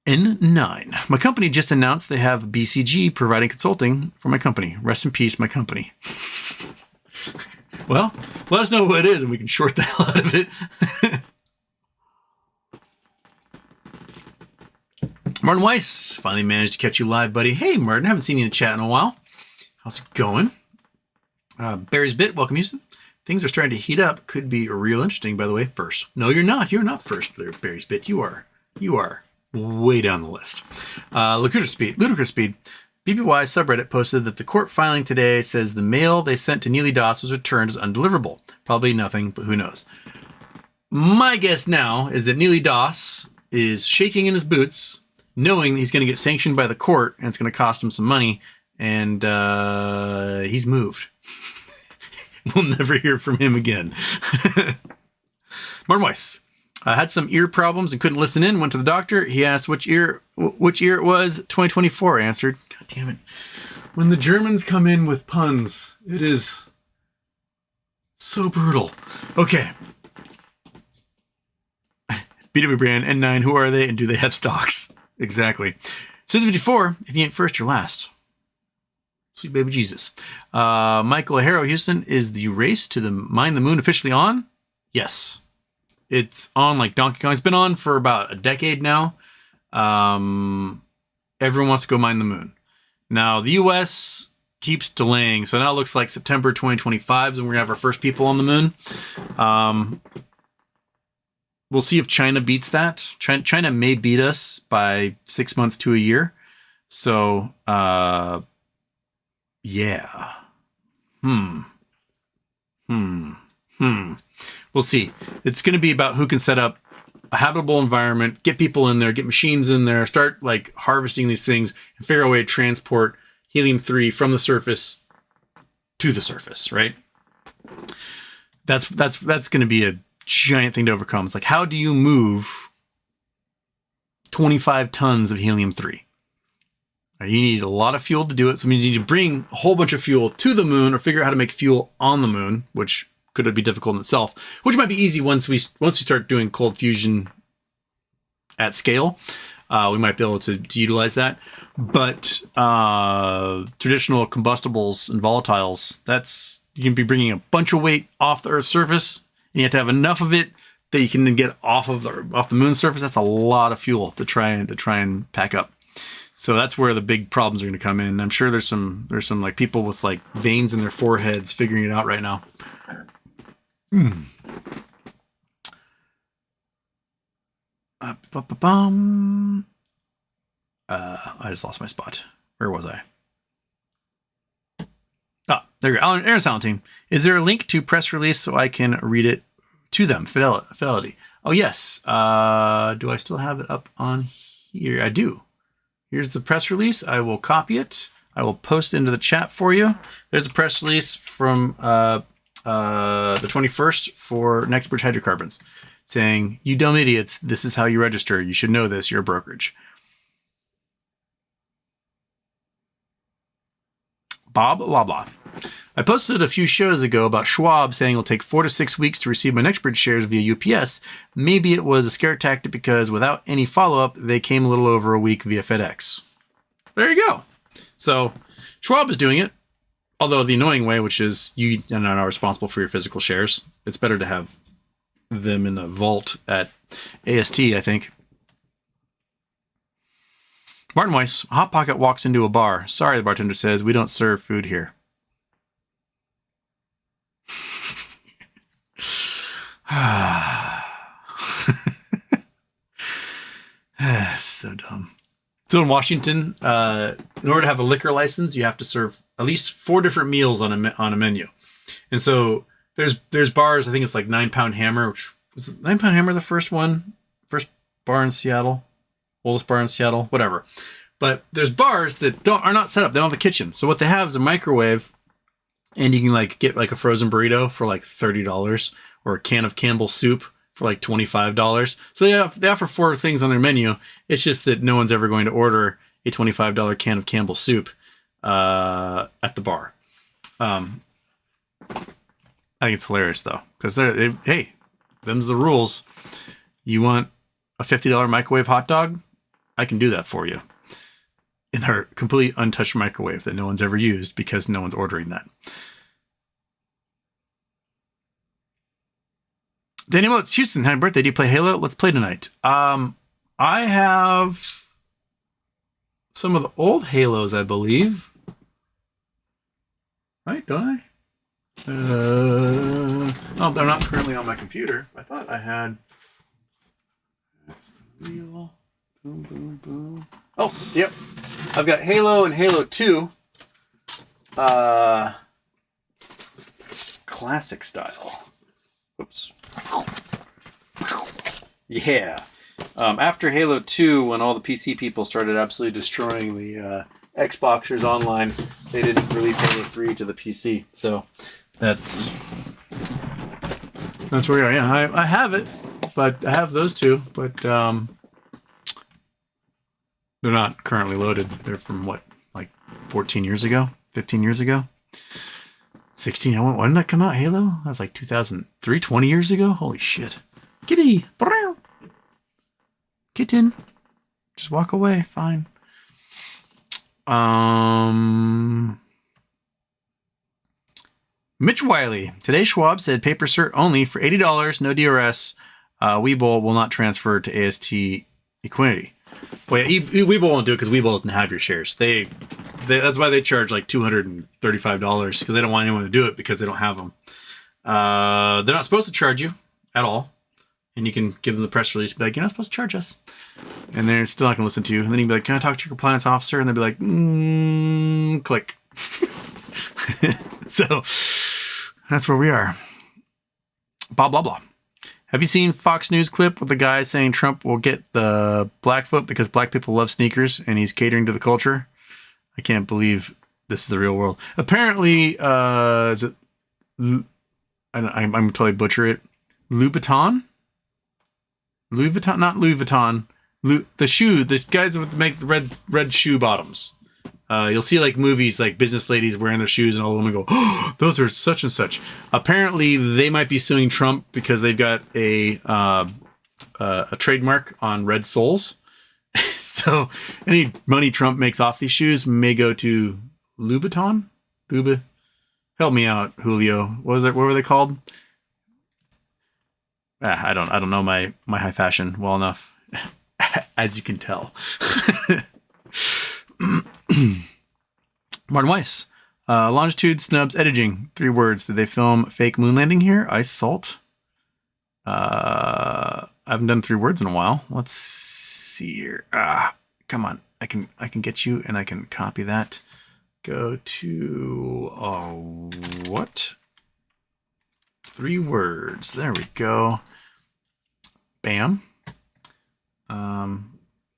N9. My company just announced they have BCG providing consulting for my company. Rest in peace, my company. Well, let us know what it is, and we can short the hell out of it. Martin Weiss, finally managed to catch you live, buddy. Hey, Martin, haven't seen you in the chat in a while. How's it going? Barry's Bit, welcome, Houston. Things are starting to heat up. Could be real interesting, by the way. First, no, you're not. You're not first, Barry's Bit. You are way down the list. Ludicrous Speed. BBY subreddit posted that the court filing today says the mail they sent to Neely Das was returned as undeliverable. Probably nothing, but who knows? My guess now is that Neely Das is shaking in his boots, knowing that he's going to get sanctioned by the court, and it's going to cost him some money, and he's moved. We'll never hear from him again. Martin Weiss. I had some ear problems and couldn't listen in. Went to the doctor. He asked which year it was. 2024. I answered. God damn it. When the Germans come in with puns, it is so brutal. Okay. BW brand, N9, who are they and do they have stocks? Exactly. Says 54, if you ain't first, you're last. Sweet baby Jesus. Michael O'Hara, Houston, is the race to mine the moon officially on? Yes. It's on like Donkey Kong. It's been on for about a decade now. Everyone wants to go mine the moon. Now, the U.S. keeps delaying, so now it looks like September 2025 is when we're going to have our first people on the moon. We'll see if China beats that. China may beat us by 6 months to a year. So, yeah. We'll see. It's going to be about who can set up a habitable environment, get people in there, get machines in there, start like harvesting these things, and figure out a way to transport helium-3 from the surface to the surface, right? That's going to be a giant thing to overcome. It's like, how do you move 25 tons of helium-3? You need a lot of fuel to do it. So it means you need to bring a whole bunch of fuel to the moon or figure out how to make fuel on the moon, which could be difficult in itself, which might be easy once we start doing cold fusion at scale. We might be able to utilize that. But traditional combustibles and volatiles, you can be bringing a bunch of weight off the Earth's surface, and you have to have enough of it that you can get off the moon's surface. That's a lot of fuel to try and pack up. So that's where the big problems are going to come in. I'm sure there's some like people with like veins in their foreheads figuring it out right now. I just lost my spot. Where was I? There you go. Aaron Salentine. Is there a link to press release so I can read it to them? Fidelity. Oh, yes. Do I still have it up on here? I do. Here's the press release. I will copy it. I will post it into the chat for you. There's a press release from the 21st for Nextbridge Hydrocarbons saying, you dumb idiots, this is how you register. You should know this. You're a brokerage. Bob blah blah. I posted a few shows ago about Schwab saying it'll take 4 to 6 weeks to receive my Nextbridge shares via UPS. Maybe it was a scare tactic because without any follow-up, they came a little over a week via FedEx. There you go. So Schwab is doing it, although the annoying way, which is you are not responsible for your physical shares. It's better to have them in the vault at AST, I think. Martin Weiss, Hot Pocket walks into a bar. Sorry, the bartender says, we don't serve food here. So dumb. So in Washington, in order to have a liquor license, you have to serve at least 4 different meals on a menu. And so there's bars. I think it's like 9 Pound Hammer. Which was 9 Pound Hammer the first bar in Seattle, oldest bar in Seattle, whatever. But there's bars that are not set up. They don't have a kitchen. So what they have is a microwave, and you can like get like a frozen burrito for like $30 or a can of Campbell's soup for like $25. So they offer 4 things on their menu. It's just that no one's ever going to order a $25 can of Campbell's soup at the bar. I think it's hilarious though, because hey, them's the rules. You want a $50 microwave hot dog? I can do that for you. In their completely untouched microwave that no one's ever used because no one's ordering that. Danny Motes, Houston, happy birthday. Do you play Halo? Let's play tonight. I have some of the old Halos, I believe. Right, don't I? Oh, they're not currently on my computer. I thought I had. That's real. Boom, boom, boom. Oh, yep. I've got Halo and Halo 2. Classic style. Oops. Yeah. After Halo 2, when all the PC people started absolutely destroying the Xboxers online, they didn't release Halo 3 to the PC. So that's where we are. Yeah, I have it, but I have those two, but they're not currently loaded. They're from what, like 14 years ago, 15 years ago, 16. When did that come out? Halo? That was like 2003, 20 years ago. Holy shit! Kitty, kitten, just walk away. Fine. Mitch Wiley. Today Schwab said paper cert only for $80, no DRS. Webull will not transfer to AST Equinity. Well, yeah, Webull won't do it because Webull doesn't have your shares. That's why they charge like $235 because they don't want anyone to do it because they don't have them. They're not supposed to charge you at all. And you can give them the press release, be like, you're not supposed to charge us. And they're still not going to listen to you. And then you'd be like, can I talk to your compliance officer? And they'll be like, click. So that's where we are. Blah, blah, blah. Have you seen Fox News clip with the guy saying Trump will get the Blackfoot because black people love sneakers and he's catering to the culture? I can't believe this is the real world. Apparently, is it... I'm totally butcher it. Louboutin? Louis Vuitton, not Louis Vuitton. The shoe, the guys that make the red shoe bottoms. You'll see like movies like business ladies wearing their shoes and all the women go, oh, those are such and such. Apparently they might be suing Trump because they've got a trademark on red soles. So any money Trump makes off these shoes may go to Louboutin. Help me out, Julio. What were they called? I don't know my high fashion well enough, as you can tell. Martin Weiss. Longitude, snubs, editing. 3 words. Did they film fake moon landing here? Ice salt. I haven't done 3 words in a while. Let's see here. Come on. I can get you and I can copy that. Go to what? 3 words. There we go. Bam.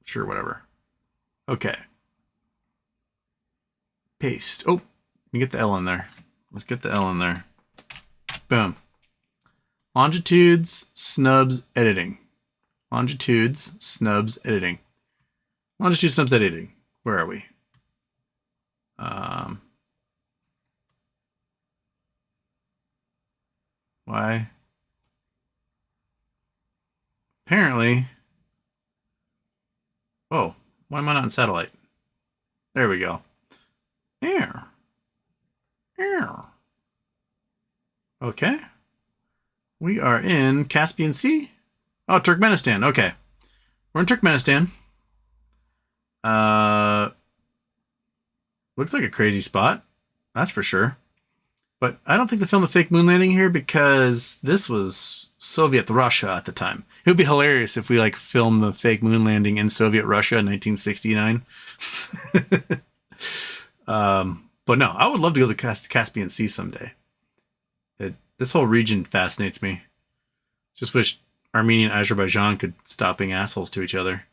Sure, whatever. Okay. Paste. Oh, you get the L in there. Let's get the L in there. Boom. Longitudes, snubs, editing. Longitudes, snubs, editing. Longitude, snubs, editing. Where are we? Why? Apparently. Oh, why am I not in satellite? There we go. Here. Okay. We are in Caspian Sea. Oh, Turkmenistan. Okay. We're in Turkmenistan. Looks like a crazy spot. That's for sure. But I don't think they filmed the fake moon landing here because this was Soviet Russia at the time. It would be hilarious if we like filmed the fake moon landing in Soviet Russia in 1969. But no, I would love to go to the Caspian Sea someday. This whole region fascinates me. Just wish Armenia and Azerbaijan could stop being assholes to each other.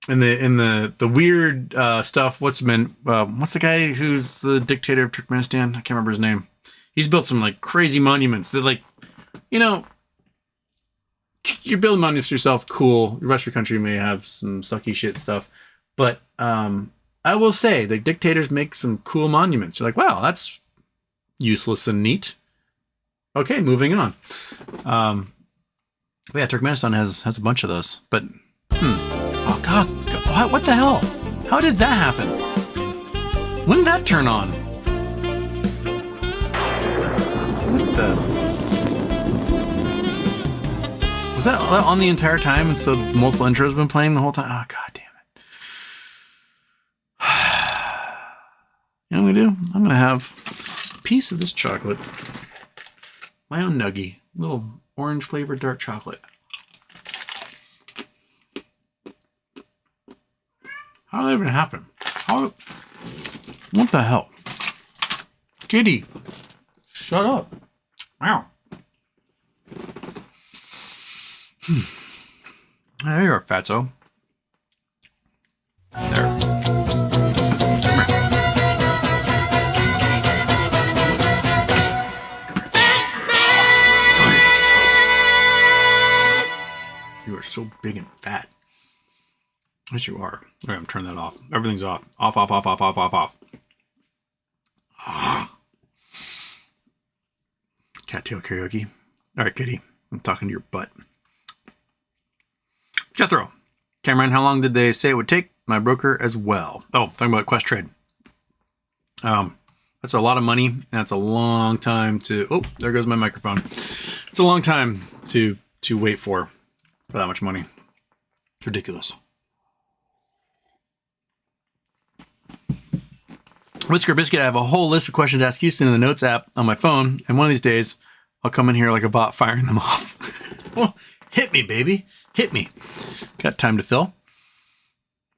In the weird stuff, what's the guy who's the dictator of Turkmenistan? I can't remember his name. He's built some like crazy monuments. They're like, you're building monuments for yourself, cool. The rest of your country may have some sucky shit stuff. But I will say the dictators make some cool monuments. You're like, wow, that's useless and neat. Okay, moving on. But yeah, Turkmenistan has a bunch of those. But oh god, what the hell? How did that happen? When did that turn on? What the? Was that on the entire time? And so multiple intros have been playing the whole time? Oh god damn it. You know what I'm gonna do? I'm gonna have a piece of this chocolate. My own nuggie. Little orange flavored dark chocolate. How did that even happen? What the hell? Kitty, shut up. Wow. There you are, fatso. There. You are so big and fat. Yes, you are. Okay, I'm turning that off. Everything's off. Off. Cattail karaoke. All right, kitty. I'm talking to your butt. Jethro. Cameron, how long did they say it would take? My broker as well. Oh, talking about Quest Trade. That's a lot of money, and that's a long time to... Oh, there goes my microphone. It's a long time to wait for that much money. It's ridiculous. Whisker Biscuit, I have a whole list of questions to ask Houston in the Notes app on my phone, and one of these days, I'll come in here like a bot firing them off. Well, hit me, baby. Hit me. Got time to fill.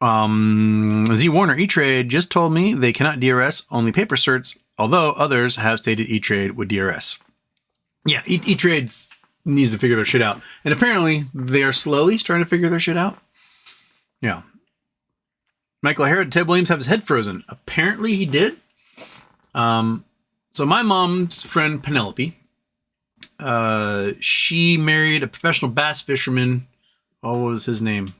Z Warner, E-Trade just told me they cannot DRS, only paper certs, although others have stated E-Trade would DRS. Yeah, E-Trade needs to figure their shit out. And apparently, they are slowly starting to figure their shit out. Yeah. Michael O'Hara, did Ted Williams have his head frozen? Apparently he did. So my mom's friend Penelope, she married a professional bass fisherman. Oh, what was his name?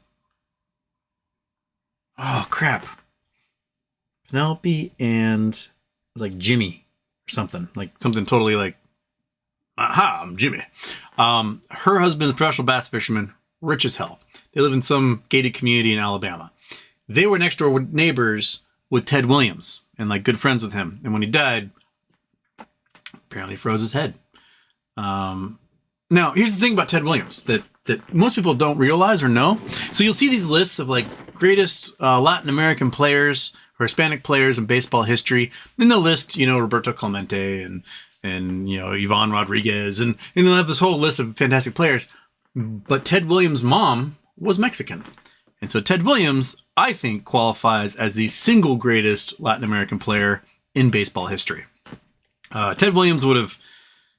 Oh, crap. Penelope and it was like Jimmy or something. Like something totally like, aha, I'm Jimmy. Her husband's a professional bass fisherman, rich as hell. They live in some gated community in Alabama. They were next door neighbors with Ted Williams and like good friends with him. And when he died, apparently froze his head. Now, here's the thing about Ted Williams that most people don't realize or know. So you'll see these lists of like greatest Latin American players or Hispanic players in baseball history. And they'll list, Roberto Clemente and Ivan Rodriguez. And they'll have this whole list of fantastic players. But Ted Williams' mom was Mexican. And so Ted Williams, I think, qualifies as the single greatest Latin American player in baseball history. Ted Williams would have,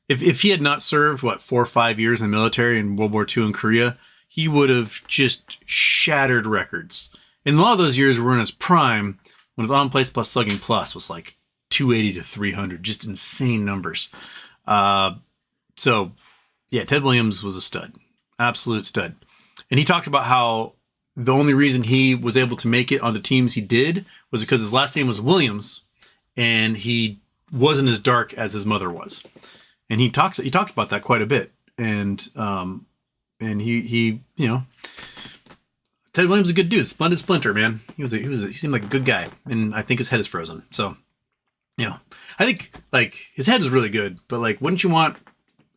if he had not served, 4 or 5 years in the military in World War II in Korea, he would have just shattered records. And a lot of those years were in his prime when his on-place plus slugging plus was like 280 to 300, just insane numbers. So, yeah, Ted Williams was a stud, absolute stud. And he talked about how the only reason he was able to make it on the teams he did was because his last name was Williams, and he wasn't as dark as his mother was. And he talks about that quite a bit. And he Ted Williams is a good dude, splendid splinter, man. He seemed like a good guy, and I think his head is frozen. So, I think like his head is really good, but like, wouldn't you want?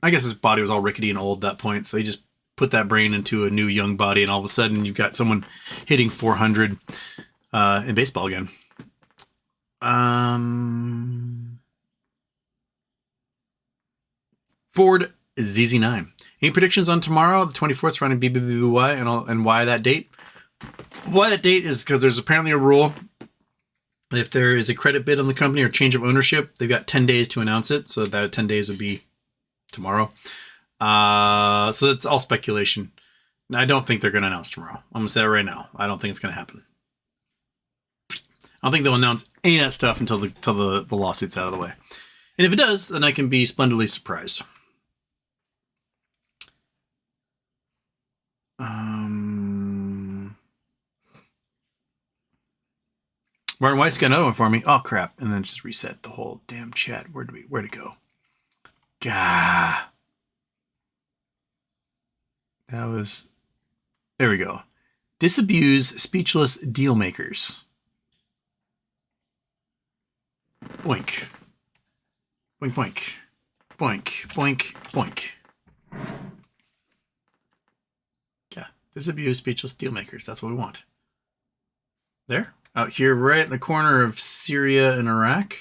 I guess his body was all rickety and old at that point, so he just put that brain into a new young body, and all of a sudden you've got someone hitting 400 in baseball again. Ford ZZ9. Any predictions on tomorrow, the 24th, surrounding BBBY and why that date? Why that date is because there's apparently a rule. If there is a credit bid on the company or change of ownership, they've got 10 days to announce it. So that 10 days would be tomorrow. So that's all speculation. I don't think they're going to announce tomorrow. I'm going to say that right now. I don't think it's going to happen. I don't think they'll announce any of that stuff until the lawsuit's out of the way. And if it does, then I can be splendidly surprised. Martin Weiss got another one for me. Oh crap! And then just reset the whole damn chat. Where'd it go? Gah. There we go. Disabuse speechless deal makers. Boink. Boink, boink. Boink, boink, boink. Yeah, disabuse speechless deal makers. That's what we want. There. Out here, right in the corner of Syria and Iraq.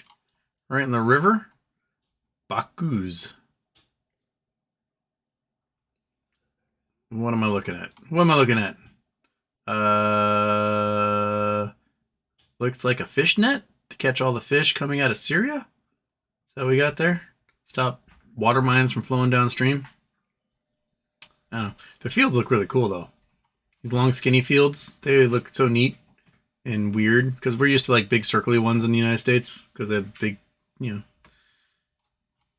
Right in the river. Bakuz. What am I looking at? Looks like a fish net to catch all the fish coming out of Syria. Is that what we got there? Stop water mines from flowing downstream. I don't know. The fields look really cool though. These long skinny fields, they look so neat and weird because we're used to like big circly ones in the United States because they have big,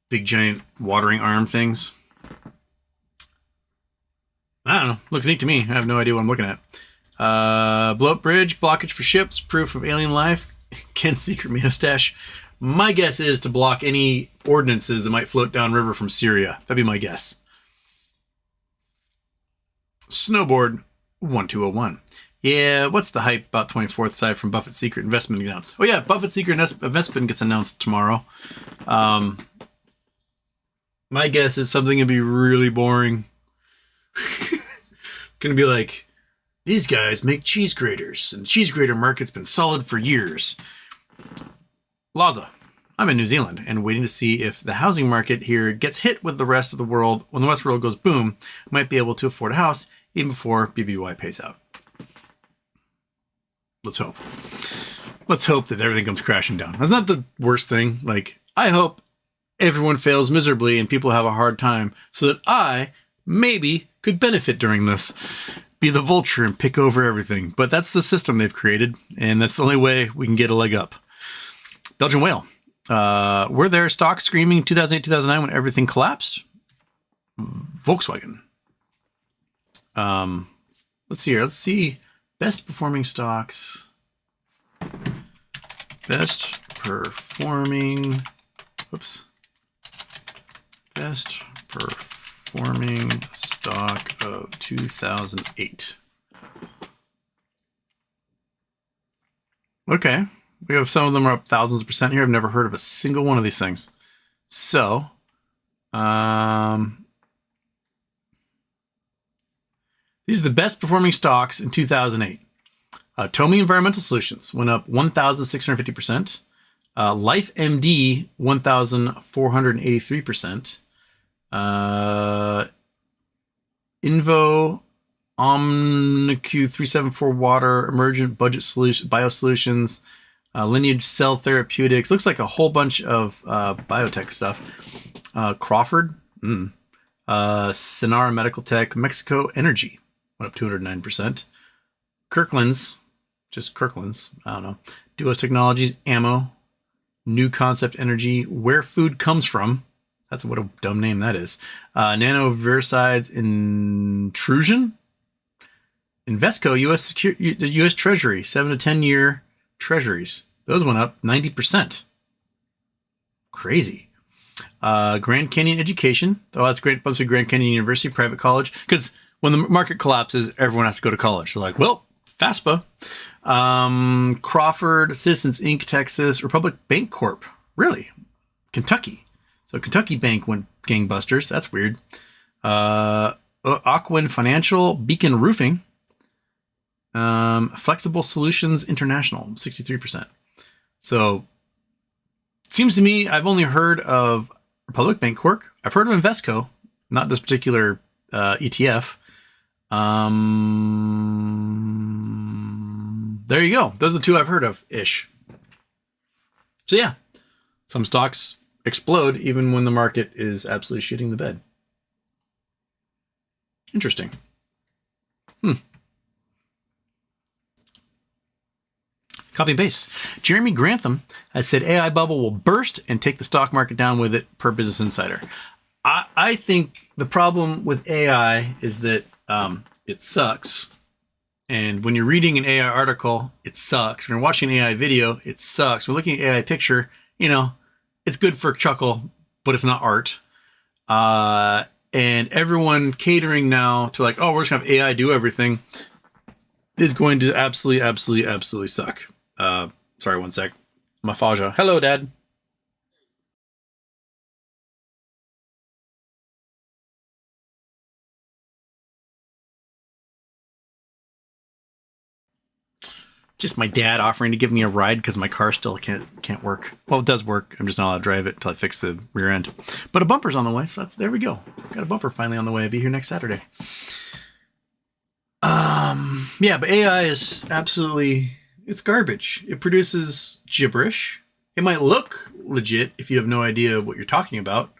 big giant watering arm things. I don't know. Looks neat to me. I have no idea what I'm looking at. Blow up bridge, blockage for ships, proof of alien life, Ken's secret mustache. My guess is to block any ordinances that might float downriver from Syria. That'd be my guess. Snowboard 1201. Yeah, what's the hype about 24th aside from Buffett's secret investment announced? Oh yeah, Buffett's secret investment gets announced tomorrow. My guess is something gonna be really boring. Gonna be like, these guys make cheese graters, and the cheese grater market's been solid for years. Laza. I'm in New Zealand and waiting to see if the housing market here gets hit with the rest of the world. When the rest of the world goes boom, might be able to afford a house even before BBY pays out. Let's hope. Let's hope that everything comes crashing down. That's not the worst thing. Like, I hope everyone fails miserably and people have a hard time so that I maybe could benefit during this. Be the vulture and pick over everything. But that's the system they've created, and that's the only way we can get a leg up. Belgian whale. Were there stocks screaming in 2008, 2009 when everything collapsed? Volkswagen. Let's see here. Let's see. Best performing stocks. Best performing, best performing stock of 2008. Okay, we have some of them are up thousands of percent here. I've never heard of a single one of these things. So, these are the best performing stocks in 2008. Tomy Environmental Solutions went up 1,650%. Life MD 1,483%. Invo OmniQ 374 Water, Emergent Budget Solution, Biosolutions, Lineage Cell Therapeutics. Looks like a whole bunch of biotech stuff. Crawford, Sonara Medical Tech, Mexico Energy went up 209%. Kirkland's, just Kirkland's, I don't know. Duos Technologies, Ammo, New Concept Energy, Where Food Comes From. That's what a dumb name that is. Nano Versides, Intrusion, Invesco, U.S. Treasury, 7 to 10 year treasuries. Those went up 90%. Crazy. Grand Canyon Education. Oh, that's great. Bumps with Grand Canyon University, private college. Because when the market collapses, everyone has to go to college. They're like, well, FAFSA. Crawford, Citizens Inc., Texas, Republic Bank Corp. Really? Kentucky. So Kentucky Bank went gangbusters. That's weird. Aquin Financial, Beacon Roofing, Flexible Solutions International, 63%. So seems to me I've only heard of Republic Bank Corp. I've heard of Invesco, not this particular ETF. There you go. Those are the two I've heard of ish. So yeah, some stocks explode even when the market is absolutely shitting the bed. Interesting. Copy and paste. Jeremy Grantham has said AI bubble will burst and take the stock market down with it, per Business Insider. I think the problem with AI is that it sucks. And when you're reading an AI article, it sucks. When you're watching an AI video, it sucks. When looking at an AI picture, it's good for a chuckle, but it's not art. And everyone catering now to like, oh, we're just going to have AI do everything is going to absolutely suck. Sorry, one sec. Mafaja. Hello, Dad. Just my dad offering to give me a ride because my car still can't work. Well, it does work. I'm just not allowed to drive it until I fix the rear end. But a bumper's on the way, so there we go. Got a bumper finally on the way. I'll be here next Saturday. Yeah, but AI is absolutely, it's garbage. It produces gibberish. It might look legit if you have no idea what you're talking about,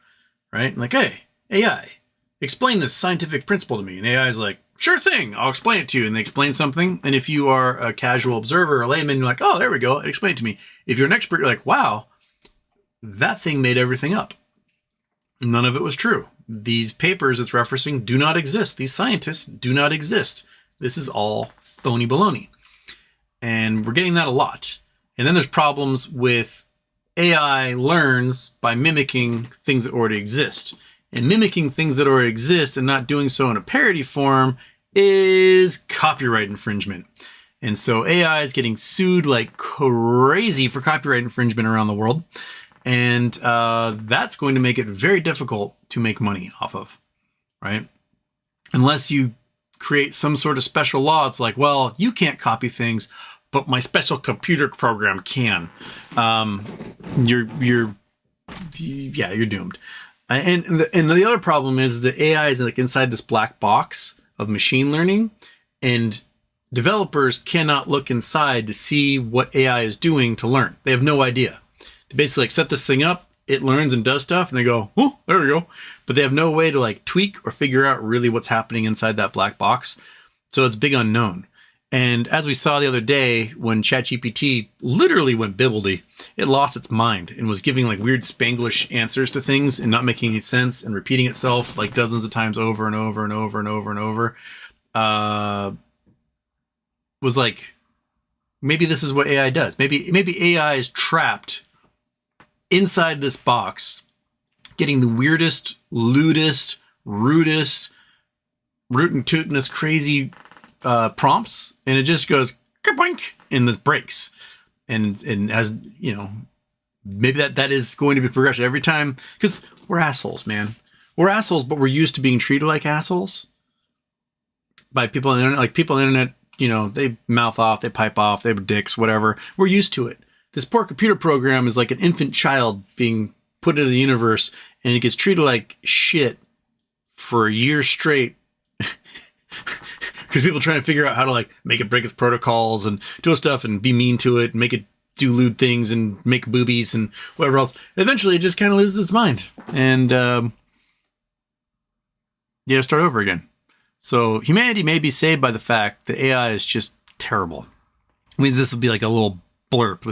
right? Like, hey, AI, explain this scientific principle to me. And AI is like, sure thing, I'll explain it to you. And they explain something. And if you are a casual observer, a layman, you're like, oh, there we go. Explain it to me. If you're an expert, you're like, wow, that thing made everything up. None of it was true. These papers it's referencing do not exist. These scientists do not exist. This is all phony baloney. And we're getting that a lot. And then there's problems with AI learns by mimicking things that already exist. And mimicking things that already exist and not doing so in a parody form is copyright infringement. And so AI is getting sued like crazy for copyright infringement around the world. And that's going to make it very difficult to make money off of, right? Unless you create some sort of special law. It's like, well, you can't copy things, but my special computer program can. You're doomed. And the other problem is that AI is like inside this black box of machine learning, and developers cannot look inside to see what AI is doing to learn. They have no idea. They basically like set this thing up, it learns and does stuff, and they go, oh, there we go. But they have no way to like tweak or figure out really what's happening inside that black box. So it's big unknown. And as we saw the other day, when ChatGPT literally went bibbledy, it lost its mind and was giving like weird Spanglish answers to things and not making any sense and repeating itself like dozens of times over and over and over and over and over. Was like maybe this is what AI does. Maybe AI is trapped inside this box, getting the weirdest, lewdest, rudest, rootin' tootin'est, crazy prompts, and it just goes kaboink, and this breaks. And as you know, maybe that is going to be progression every time, because we're assholes, man. We're assholes, but we're used to being treated like assholes by people on the internet. Like people on the internet, you know, they mouth off, they pipe off, they're dicks, whatever. We're used to it. This poor computer program is like an infant child being put into the universe, and it gets treated like shit for a year straight. Because people trying to figure out how to like make it break its protocols and do stuff and be mean to it and make it do lewd things and make boobies and whatever else. And eventually it just kind of loses its mind. And start over again. So humanity may be saved by the fact that AI is just terrible. I mean, this will be like a little blurb.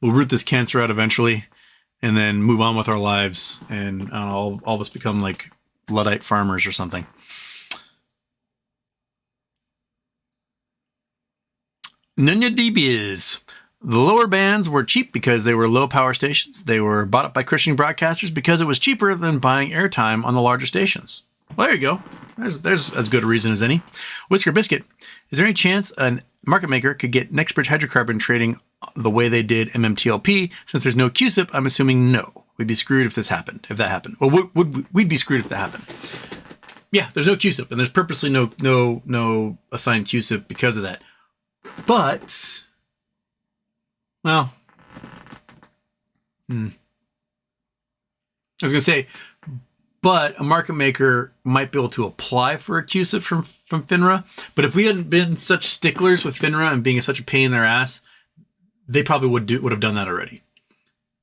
We'll root this cancer out eventually and then move on with our lives. And I don't know, all of us become like Luddite farmers or something. Nunya DBs. The lower bands were cheap because they were low power stations. They were bought up by Christian broadcasters because it was cheaper than buying airtime on the larger stations. Well, there you go. There's as good a reason as any. Whisker Biscuit. Is there any chance a market maker could get NextBridge hydrocarbon trading the way they did MMTLP? Since there's no QSIP, I'm assuming no. We'd be screwed if that happened. Well, we'd be screwed if that happened. Yeah, there's no QSIP, and there's purposely no assigned QSIP because of that. But, well, I was going to say, but a market maker might be able to apply for a QSIP from FINRA. But if we hadn't been such sticklers with FINRA and being such a pain in their ass, they probably would have done that already.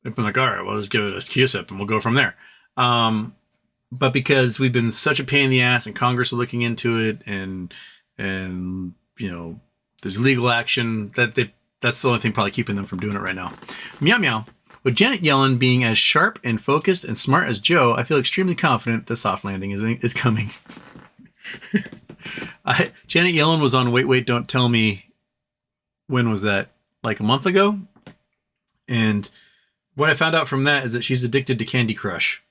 They've been like, all right, well, let's give it a QSIP and we'll go from there. But because we've been such a pain in the ass and Congress is looking into it and you know, there's legal action, that's the only thing probably keeping them from doing it right now. Meow meow. With Janet Yellen being as sharp and focused and smart as Joe, I feel extremely confident the soft landing is coming. Janet Yellen was on Wait, Don't Tell Me. When was that? Like a month ago? And what I found out from that is that she's addicted to Candy Crush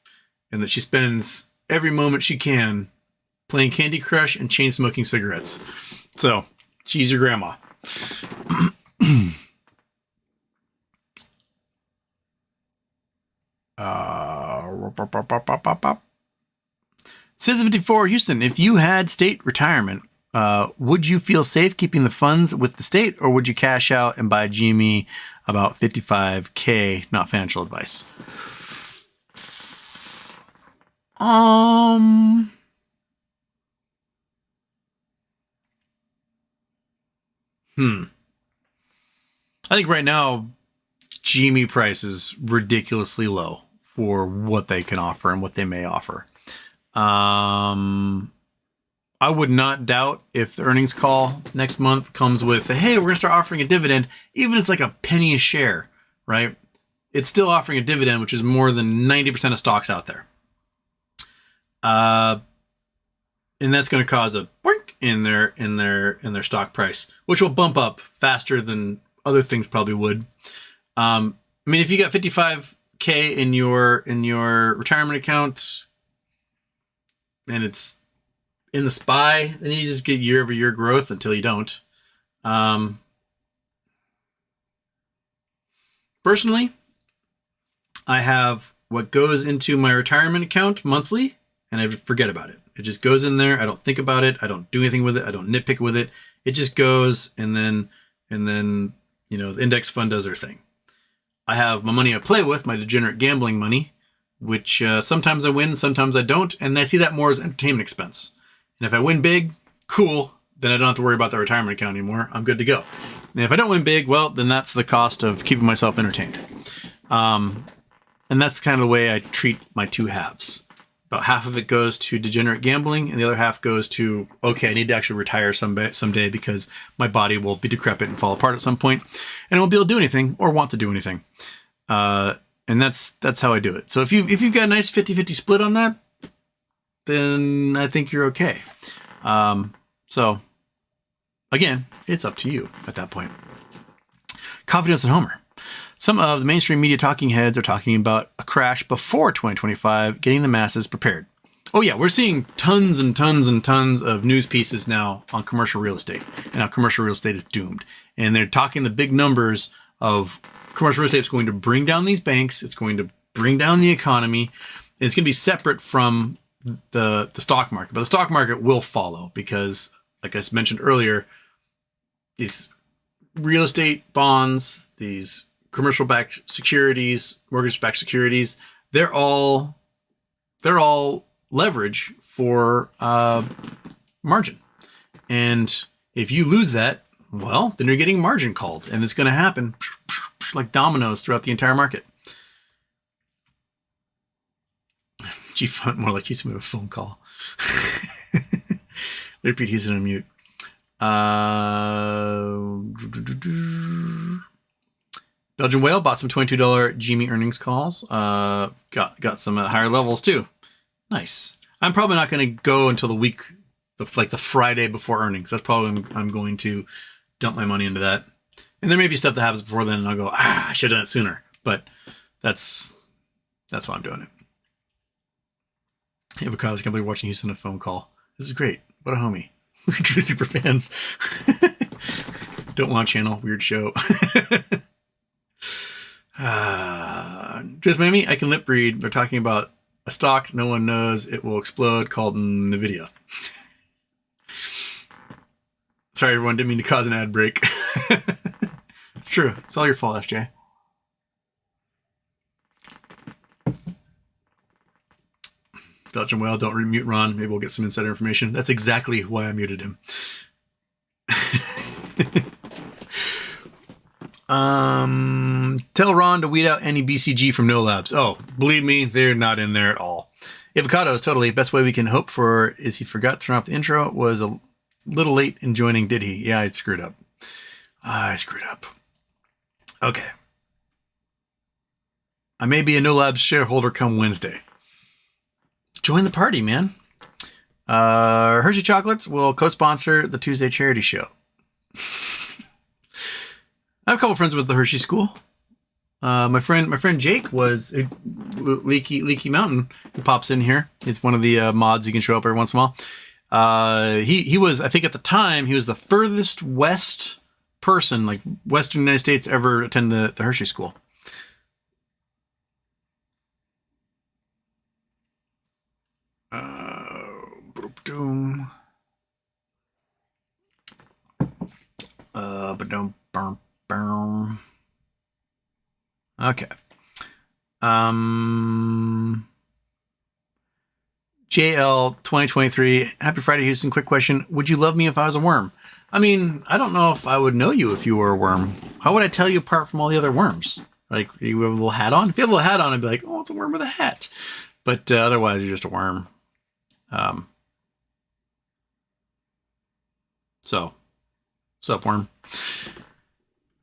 and that she spends every moment she can playing Candy Crush and chain smoking cigarettes. So, she's your grandma. Citizen 54 Houston, if you had state retirement, would you feel safe keeping the funds with the state, or would you cash out and buy GME about $55K? Not financial advice. I think right now GME price is ridiculously low for what they can offer and what they may offer. I would not doubt if the earnings call next month comes with, hey, we're going to start offering a dividend, even if it's like a penny a share, right? It's still offering a dividend, which is more than 90% of stocks out there. And that's going to cause a boink in their stock price, which will bump up faster than other things probably would. I mean, if you got $55K in your retirement account and it's in the SPY, then you just get year-over-year growth until you don't. Personally, I have what goes into my retirement account monthly, and I forget about it. It just goes in there. I don't think about it. I don't do anything with it. I don't nitpick with it. It just goes, and then you know, the index fund does their thing. I have my money I play with, my degenerate gambling money, which sometimes I win, sometimes I don't, and I see that more as entertainment expense. And if I win big, cool, then I don't have to worry about the retirement account anymore. I'm good to go. And if I don't win big, well, then that's the cost of keeping myself entertained. And that's kind of the way I treat my two halves. About half of it goes to degenerate gambling, and the other half goes to, okay, I need to actually retire someday because my body will be decrepit and fall apart at some point, and I won't be able to do anything or want to do anything. And that's how I do it. So if you've got a nice 50-50 split on that, then I think you're okay. So again, it's up to you at that point. Confidence and Homer. Some of the mainstream media talking heads are talking about a crash before 2025, getting the masses prepared. Oh yeah, we're seeing tons and tons and tons of news pieces now on commercial real estate, and how commercial real estate is doomed. And they're talking the big numbers of commercial real estate is going to bring down these banks. It's going to bring down the economy. And it's going to be separate from the stock market. But the stock market will follow because, like I mentioned earlier, these real estate bonds, these commercial-backed securities, mortgage-backed securities, they're all leverage for margin. And if you lose that, well, then you're getting margin called, and it's going to happen like dominoes throughout the entire market. Gee, fun, more like Houston, we have a phone call. Repeat Houston on mute. Belgian Whale bought some $22 GME earnings calls. Got some at higher levels too. Nice. I'm probably not going to go until the week, like the Friday before earnings. That's probably when I'm going to dump my money into that. And there may be stuff that happens before then, and I'll go, I should have done it sooner. But that's why I'm doing it. Avocados, I can't believe watching Houston on a phone call. This is great. What a homie. We're true super fans. Don't want channel. Weird show. Just Mamie, I can lip read. They're talking about a stock no one knows it will explode called NVIDIA. Sorry, everyone. Didn't mean to cause an ad break. It's true. It's all your fault, SJ. Belgian Whale, don't remute Ron. Maybe we'll get some insider information. That's exactly why I muted him. Tell Ron to weed out any BCG from No Labs. Oh, believe me, they're not in there at all. Avocados, totally. Best way we can hope for is he forgot to turn off the intro. Was a little late in joining, did he? Yeah, I screwed up. Okay. I may be a No Labs shareholder come Wednesday. Join the party, man. Hershey Chocolates will co-sponsor the Tuesday charity show. I have a couple friends with the Hershey School. My friend Jake was Leaky Mountain, who pops in here. He's one of the mods you can show up every once in a while. He was, I think at the time, he was the furthest west person, like Western United States, ever attend the Hershey School. Okay. JL 2023. Happy Friday, Houston. Quick question. Would you love me if I was a worm? I mean, I don't know if I would know you if you were a worm. How would I tell you apart from all the other worms? Like, you have a little hat on? If you have a little hat on, I'd be like, oh, it's a worm with a hat. But otherwise, you're just a worm. So, what's up, worm?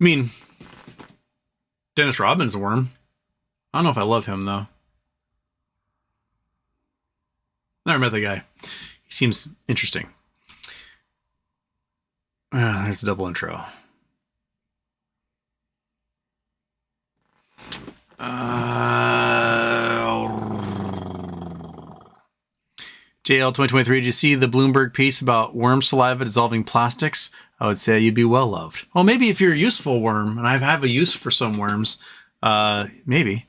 I mean, Dennis Rodman's a worm. I don't know if I love him, though. Never met the guy. He seems interesting. There's the double intro. JL 2023, did you see the Bloomberg piece about worm saliva dissolving plastics? I would say you'd be well loved. Well, maybe if you're a useful worm, and I have a use for some worms, maybe.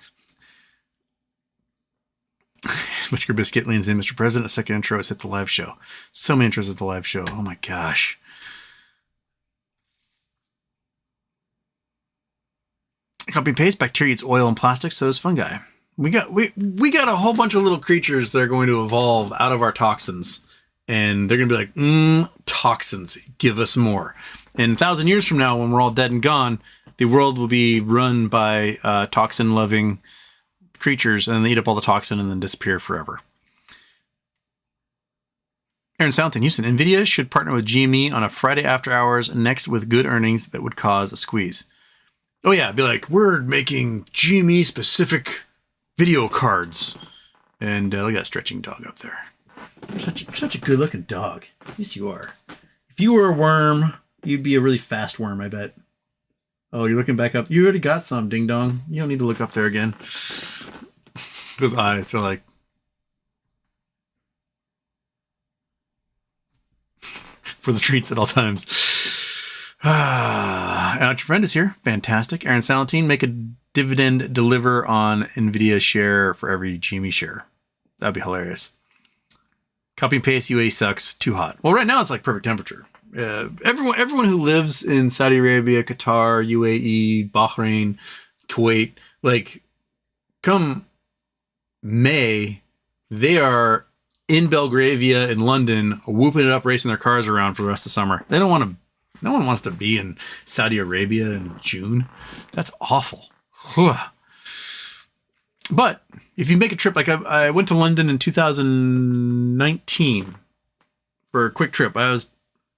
Whisker Biscuit leans in, Mr. President. A second intro has hit the live show. So many intros at the live show. Oh my gosh. Copy and paste. Bacteria eats oil and plastic, so does fungi. We got a whole bunch of little creatures that are going to evolve out of our toxins. And they're going to be like, toxins, give us more. And 1,000 years from now, when we're all dead and gone, the world will be run by toxin-loving creatures, and they eat up all the toxin and then disappear forever. Aaron Southampton, Houston. NVIDIA should partner with GME on a Friday after hours next with good earnings that would cause a squeeze. Oh yeah, be like, we're making GME-specific video cards. And look at that stretching dog up there. You're such a good-looking dog. Yes, you are. If you were a worm, you'd be a really fast worm, I bet. Oh, you're looking back up. You already got some, ding dong. You don't need to look up there again. Those eyes are like for the treats at all times. And your friend is here. Fantastic. Aaron Salentine, make a dividend deliver on NVIDIA share for every GME share. That'd be hilarious. Copy and paste UAE sucks. Too hot. Well, right now it's like perfect temperature. Everyone who lives in Saudi Arabia, Qatar, UAE, Bahrain, Kuwait, like come May, they are in Belgravia in London, whooping it up, racing their cars around for the rest of the summer. They don't want to. No one wants to be in Saudi Arabia in June. That's awful. But if you make a trip, like I went to London in 2019 for a quick trip.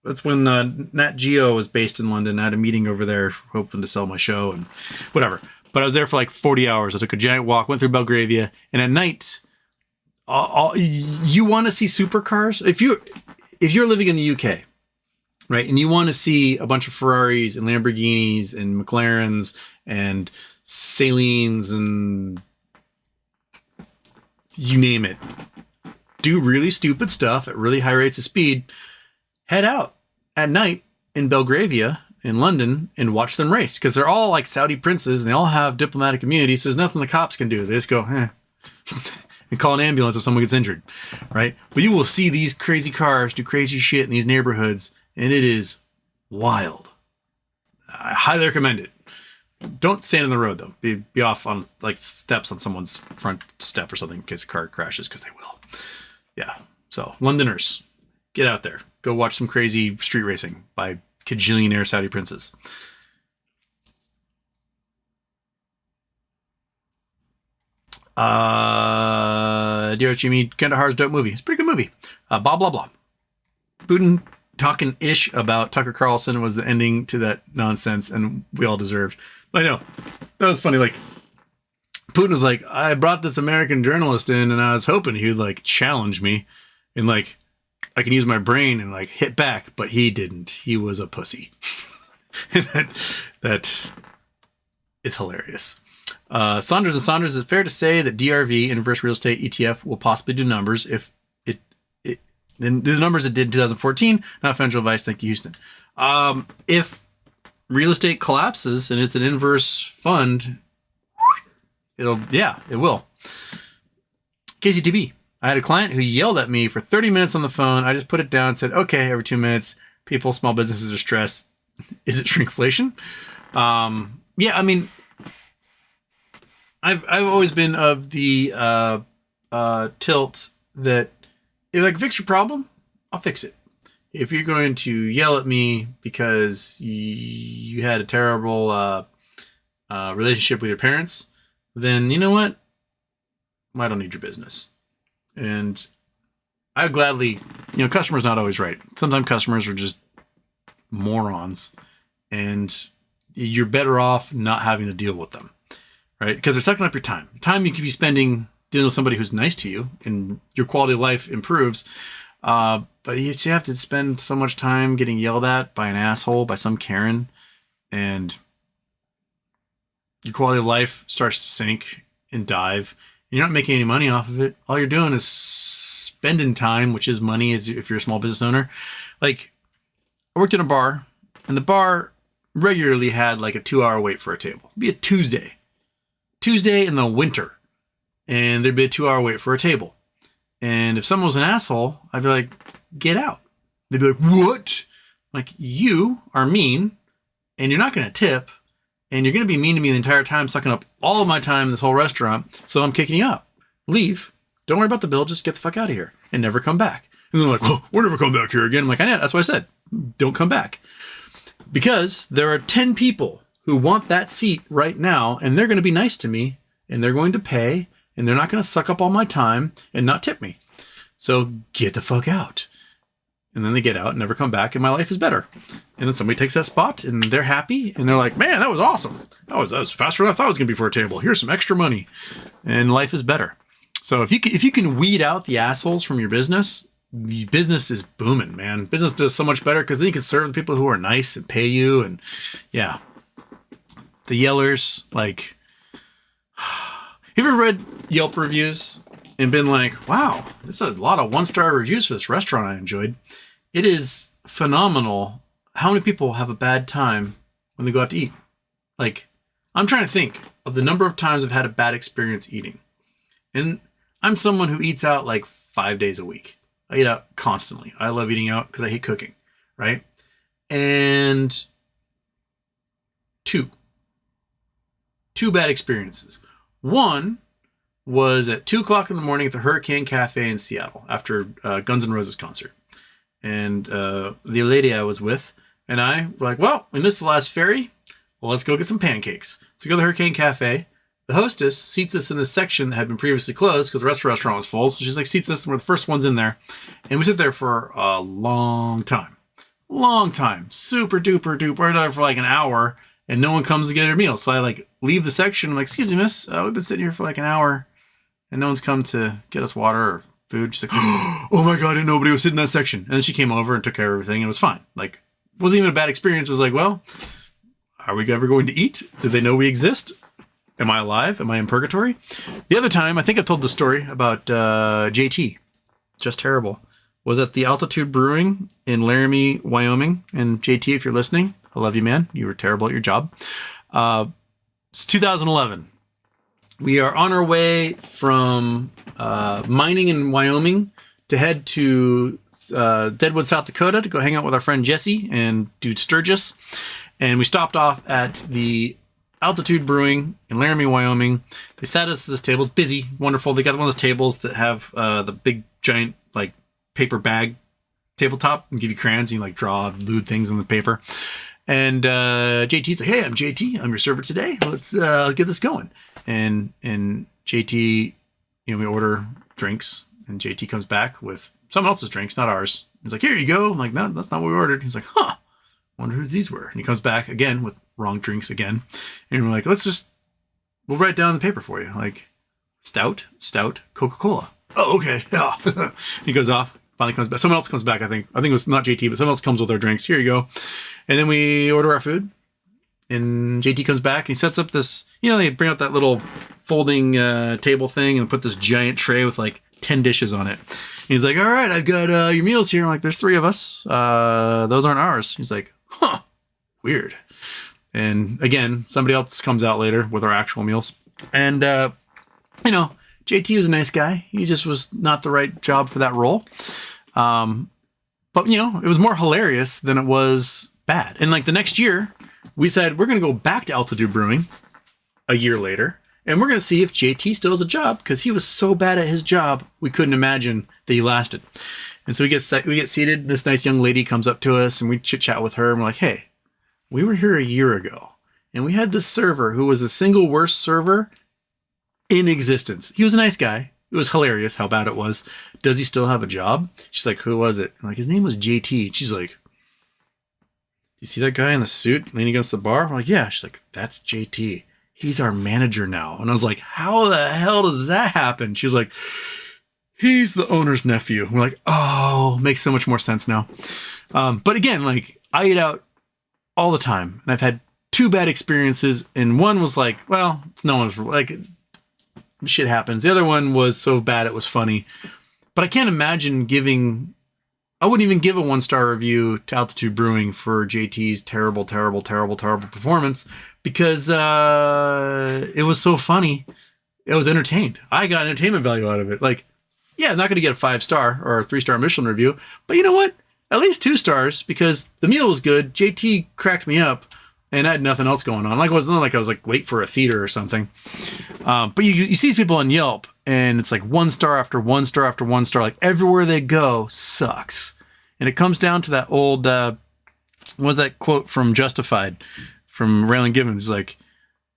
That's when Nat Geo was based in London. I had a meeting over there, hoping to sell my show and whatever. But I was there for like 40 hours. I took a giant walk, went through Belgravia, and at night, you want to see supercars. If you're living in the UK, right, and you want to see a bunch of Ferraris and Lamborghinis and McLarens and Salines and you name it, do really stupid stuff at really high rates of speed, head out at night in Belgravia in London and watch them race, because they're all like Saudi princes and they all have diplomatic immunity, so there's nothing the cops can do. They just go, and call an ambulance if someone gets injured, right? But you will see these crazy cars do crazy shit in these neighborhoods, and it is wild. I highly recommend it. Don't stand in the road though. Be off on like steps on someone's front step or something in case a car crashes, because they will. Yeah. So Londoners, get out there. Go watch some crazy street racing by cajillionaire Saudi princes. Dear Jimmy, Kandahar's dope movie. It's a pretty good movie. Blah blah blah. Putin talking ish about Tucker Carlson was the ending to that nonsense, and we all deserved. I know. That was funny. Like, Putin was like, I brought this American journalist in and I was hoping he would like challenge me and like I can use my brain and like hit back, but he didn't. He was a pussy. that is hilarious. Saunders and Saunders, is it fair to say that DRV, Inverse Real Estate ETF, will possibly do numbers if it then do the numbers it did in 2014? Not financial advice. Thank you, Houston. If real estate collapses and it's an inverse fund, it will. KCTB. I had a client who yelled at me for 30 minutes on the phone. I just put it down and said, okay, every 2 minutes, people, small businesses are stressed. Is it shrinkflation? Yeah, I mean, I've always been of the tilt that if I can fix your problem, I'll fix it. If you're going to yell at me because you had a terrible relationship with your parents, then you know what? I don't need your business. And I gladly, customers not always right. Sometimes customers are just morons, and you're better off not having to deal with them, right? Because they're sucking up your time. Time you could be spending dealing with somebody who's nice to you, and your quality of life improves. But you have to spend so much time getting yelled at by an asshole, by some Karen, and your quality of life starts to sink and dive. And you're not making any money off of it. All you're doing is spending time, which is money, as if you're a small business owner. Like, I worked in a bar, and the bar regularly had like a 2-hour wait for a table. It'd be a Tuesday in the winter, and there'd be a 2-hour wait for a table. And if someone was an asshole, I'd be like, get out. They'd be like, what? Like, you are mean, and you're not going to tip, and you're going to be mean to me the entire time, sucking up all of my time in this whole restaurant, so I'm kicking you out. Leave. Don't worry about the bill. Just get the fuck out of here and never come back. And they're like, well, we're never coming back here again. I'm like, I know. That's why I said, don't come back. Because there are 10 people who want that seat right now, and they're going to be nice to me, and they're going to pay, and they're not going to suck up all my time and not tip me. So get the fuck out. And then they get out and never come back, and my life is better. And then somebody takes that spot, and they're happy, and they're like, man, that was awesome. That was faster than I thought it was going to be for a table. Here's some extra money. And life is better. So if you can weed out the assholes from your business is booming, man. Business does so much better because then you can serve the people who are nice and pay you. And yeah. the Yellers, like, have you ever read Yelp reviews and been like, wow, this is a lot of 1-star reviews for this restaurant I enjoyed. It is phenomenal how many people have a bad time when they go out to eat. Like, I'm trying to think of the number of times I've had a bad experience eating. And I'm someone who eats out like 5 days a week. I eat out constantly. I love eating out because I hate cooking, right? And two bad experiences. One was at 2 o'clock in the morning at the Hurricane Cafe in Seattle after Guns N' Roses concert. And the lady I was with and I were like, well, we missed the last ferry. Well, let's go get some pancakes. So we go to the Hurricane Cafe. The hostess seats us in this section that had been previously closed because the rest of the restaurant was full. So she's like, seats us, and we're the first ones in there. And we sit there for a long time. Super duper duper. We're there for like an hour and no one comes to get their meal. So I like leave the section. I'm like, excuse me, miss, we've been sitting here for like an hour and no one's come to get us water or food. She's like, oh my God, nobody was sitting in that section. And then she came over and took care of everything. And it was fine. Like, it wasn't even a bad experience. It was like, well, are we ever going to eat? Did they know we exist? Am I alive? Am I in purgatory? The other time, I think I've told the story about JT. Just terrible. Was at the Altitude Brewing in Laramie, Wyoming. And JT, if you're listening, I love you, man. You were terrible at your job. It's 2011. We are on our way from mining in Wyoming to head to Deadwood, South Dakota to go hang out with our friend Jesse and do Sturgis. And we stopped off at the Altitude Brewing in Laramie, Wyoming. They sat us at this table. It's busy, wonderful. They got one of those tables that have the big, giant, like, paper bag tabletop and give you crayons and you, like, draw lewd things on the paper. And JT's like, hey, I'm JT. I'm your server today. Let's get this going. And JT, we order drinks. And JT comes back with someone else's drinks, not ours. He's like, here you go. I'm like, no, that's not what we ordered. He's like, huh. Wonder whose these were. And he comes back again with wrong drinks again. And we're like, we'll write down the paper for you. Like, stout, Coca-Cola. Oh, okay. Yeah. He goes off, finally comes back. Someone else comes back, I think. I think it was not JT, but someone else comes with our drinks. Here you go. And then we order our food. And JT comes back and he sets up this, they bring out that little folding table thing and put this giant tray with like 10 dishes on it. And he's like, all right, I've got your meals here. I'm like, there's 3 of us. Those aren't ours. He's like, huh, weird. And again, somebody else comes out later with our actual meals. And, JT was a nice guy. He just was not the right job for that role. But, it was more hilarious than it was bad. And like the next year, we said, we're going to go back to Altitude Brewing a year later. And we're going to see if JT still has a job because he was so bad at his job, we couldn't imagine that he lasted. And so we get seated. This nice young lady comes up to us and we chit chat with her. And we're like, hey, we were here a year ago and we had this server who was the single worst server in existence. He was a nice guy. It was hilarious how bad it was. Does he still have a job? She's like, who was it? I'm like, his name was JT. And she's like, do you see that guy in the suit leaning against the bar? I'm like, yeah. She's like, that's JT. He's our manager now. And I was like, how the hell does that happen? She was like, he's the owner's nephew. We're like, oh, makes so much more sense now. But again, like I eat out all the time and I've had 2 bad experiences. And one was like, well, it's no one's like shit happens. The other one was so bad it was funny, but I can't imagine I wouldn't even give a 1-star review to Altitude Brewing for JT's terrible performance because it was so funny. It was entertained. I got entertainment value out of it. Like, yeah, I'm not going to get a 5-star or a 3-star Michelin review, but you know what? At least 2 stars because the meal was good. JT cracked me up and I had nothing else going on. Like it wasn't like I was like late for a theater or something. But you see these people on Yelp and it's like 1 star after 1 star after 1 star. Like everywhere they go sucks. And it comes down to that old, what was that quote from Justified from Raylan Givens? He's like,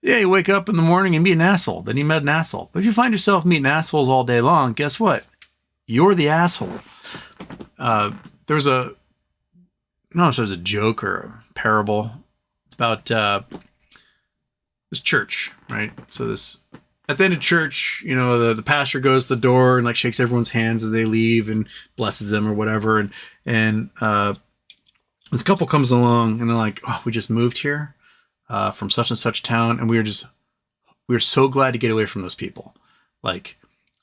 yeah, you wake up in the morning and meet an asshole. Then you met an asshole. But if you find yourself meeting assholes all day long, guess what? You're the asshole. There's a joke or a parable. It's about this church, right? So at the end of church, the pastor goes to the door and like shakes everyone's hands as they leave and blesses them or whatever. And this couple comes along and they're like, oh, we just moved here. from such and such town, and we were so glad to get away from those people. Like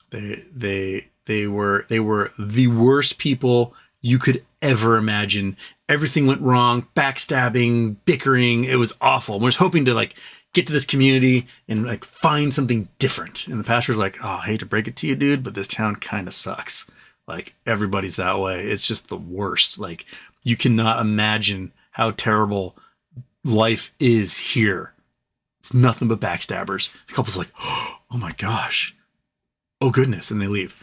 they were the worst people you could ever imagine. Everything went wrong, backstabbing, bickering. It was awful. And we're just hoping to like get to this community and like find something different. And the pastor's like, oh, I hate to break it to you, dude, but this town kind of sucks. Like everybody's that way. It's just the worst. Like you cannot imagine how terrible life is here. It's nothing but backstabbers. The couple's like, oh my gosh. Oh goodness. And they leave.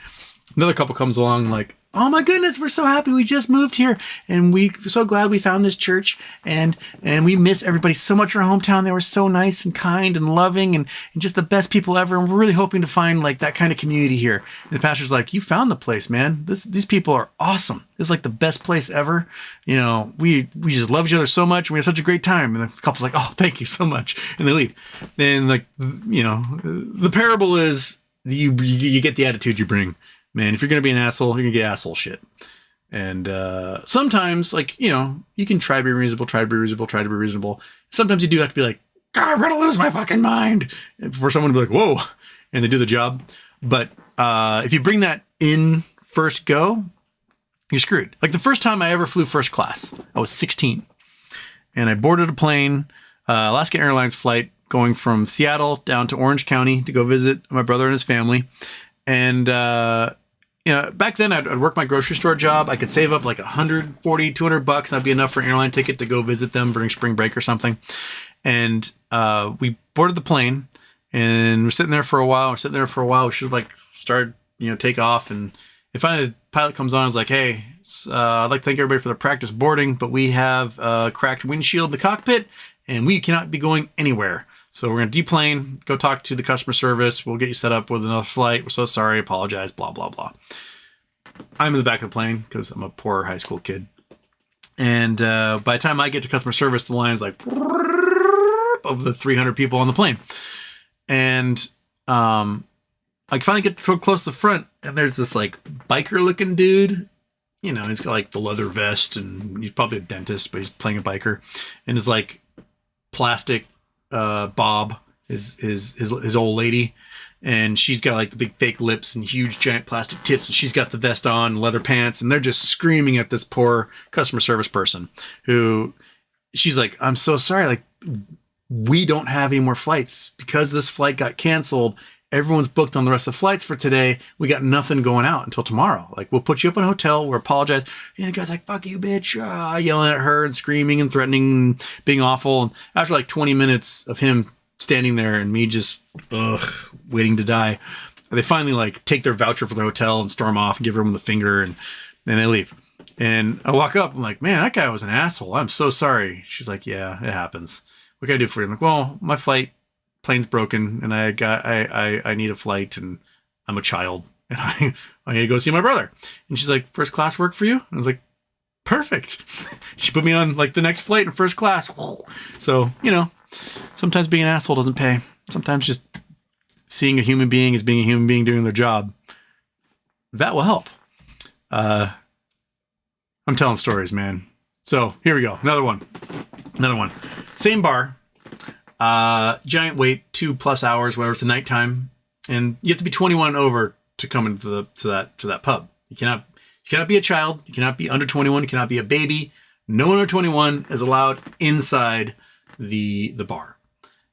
Another couple comes along like, oh my goodness, we're so happy we just moved here and we're so glad we found this church and we miss everybody so much in our hometown. They were so nice and kind and loving and just the best people ever. And we're really hoping to find like that kind of community here. And the pastor's like, you found the place, man. These people are awesome. It's like the best place ever. You know, we just love each other so much. And we had such a great time. And the couple's like, oh, thank you so much. And they leave. Then like, you know, the parable is you get the attitude you bring. Man, if you're going to be an asshole, you're going to get asshole shit. And sometimes, like, you know, you can try to be reasonable. Sometimes you do have to be like, God, I'm going to lose my fucking mind. For someone to be like, whoa, and they do the job. But if you bring that in first go, you're screwed. Like the first time I ever flew first class, I was 16. And I boarded a plane, Alaska Airlines flight, going from Seattle down to Orange County to go visit my brother and his family. And, you know, back then I'd work my grocery store job. I could save up like $140, $200. That'd be enough for an airline ticket to go visit them during spring break or something. And we boarded the plane and we're sitting there for a while. We should have like started, you know, take off. And finally the pilot comes on and is like, hey, I'd like to thank everybody for the practice boarding, but we have a cracked windshield in the cockpit and we cannot be going anywhere. So we're going to deplane, go talk to the customer service. We'll get you set up with another flight. We're so sorry, apologize, blah, blah, blah. I'm in the back of the plane because I'm a poor high school kid. And by the time I get to customer service, the line is like of the 300 people on the plane. And I finally get so close to the front and there's this like biker looking dude. You know, he's got like the leather vest and he's probably a dentist, but he's playing a biker. And it's like plastic Bob, his old lady, and she's got like the big fake lips and huge giant plastic tits, and she's got the vest on, leather pants, and they're just screaming at this poor customer service person who she's like, I'm so sorry, like we don't have any more flights because this flight got canceled. Everyone's booked on the rest of the flights for today. We got nothing going out until tomorrow. Like, we'll put you up in a hotel. We'll apologize. And the guy's like, fuck you, bitch. Yelling at her and screaming and threatening and being awful. And after like 20 minutes of him standing there and me just waiting to die, they finally like take their voucher for the hotel and storm off and give everyone the finger and then they leave. And I walk up. I'm like, man, that guy was an asshole. I'm so sorry. She's like, yeah, it happens. What can I do for you? I'm like, well, my plane's broken and I need a flight and I'm a child and I need to go see my brother. And she's like, first class work for you? And I was like, perfect. She put me on like the next flight in first class. So, you know, sometimes being an asshole doesn't pay. Sometimes just seeing a human being as being a human being doing their job, that will help. I'm telling stories, man. So here we go. Another one. Same bar. Giant wait, 2+ hours, whatever. It's the nighttime, and you have to be 21 and over to come into that pub. You cannot be a child. You cannot be under 21. You cannot be a baby. No one under 21 is allowed inside the bar.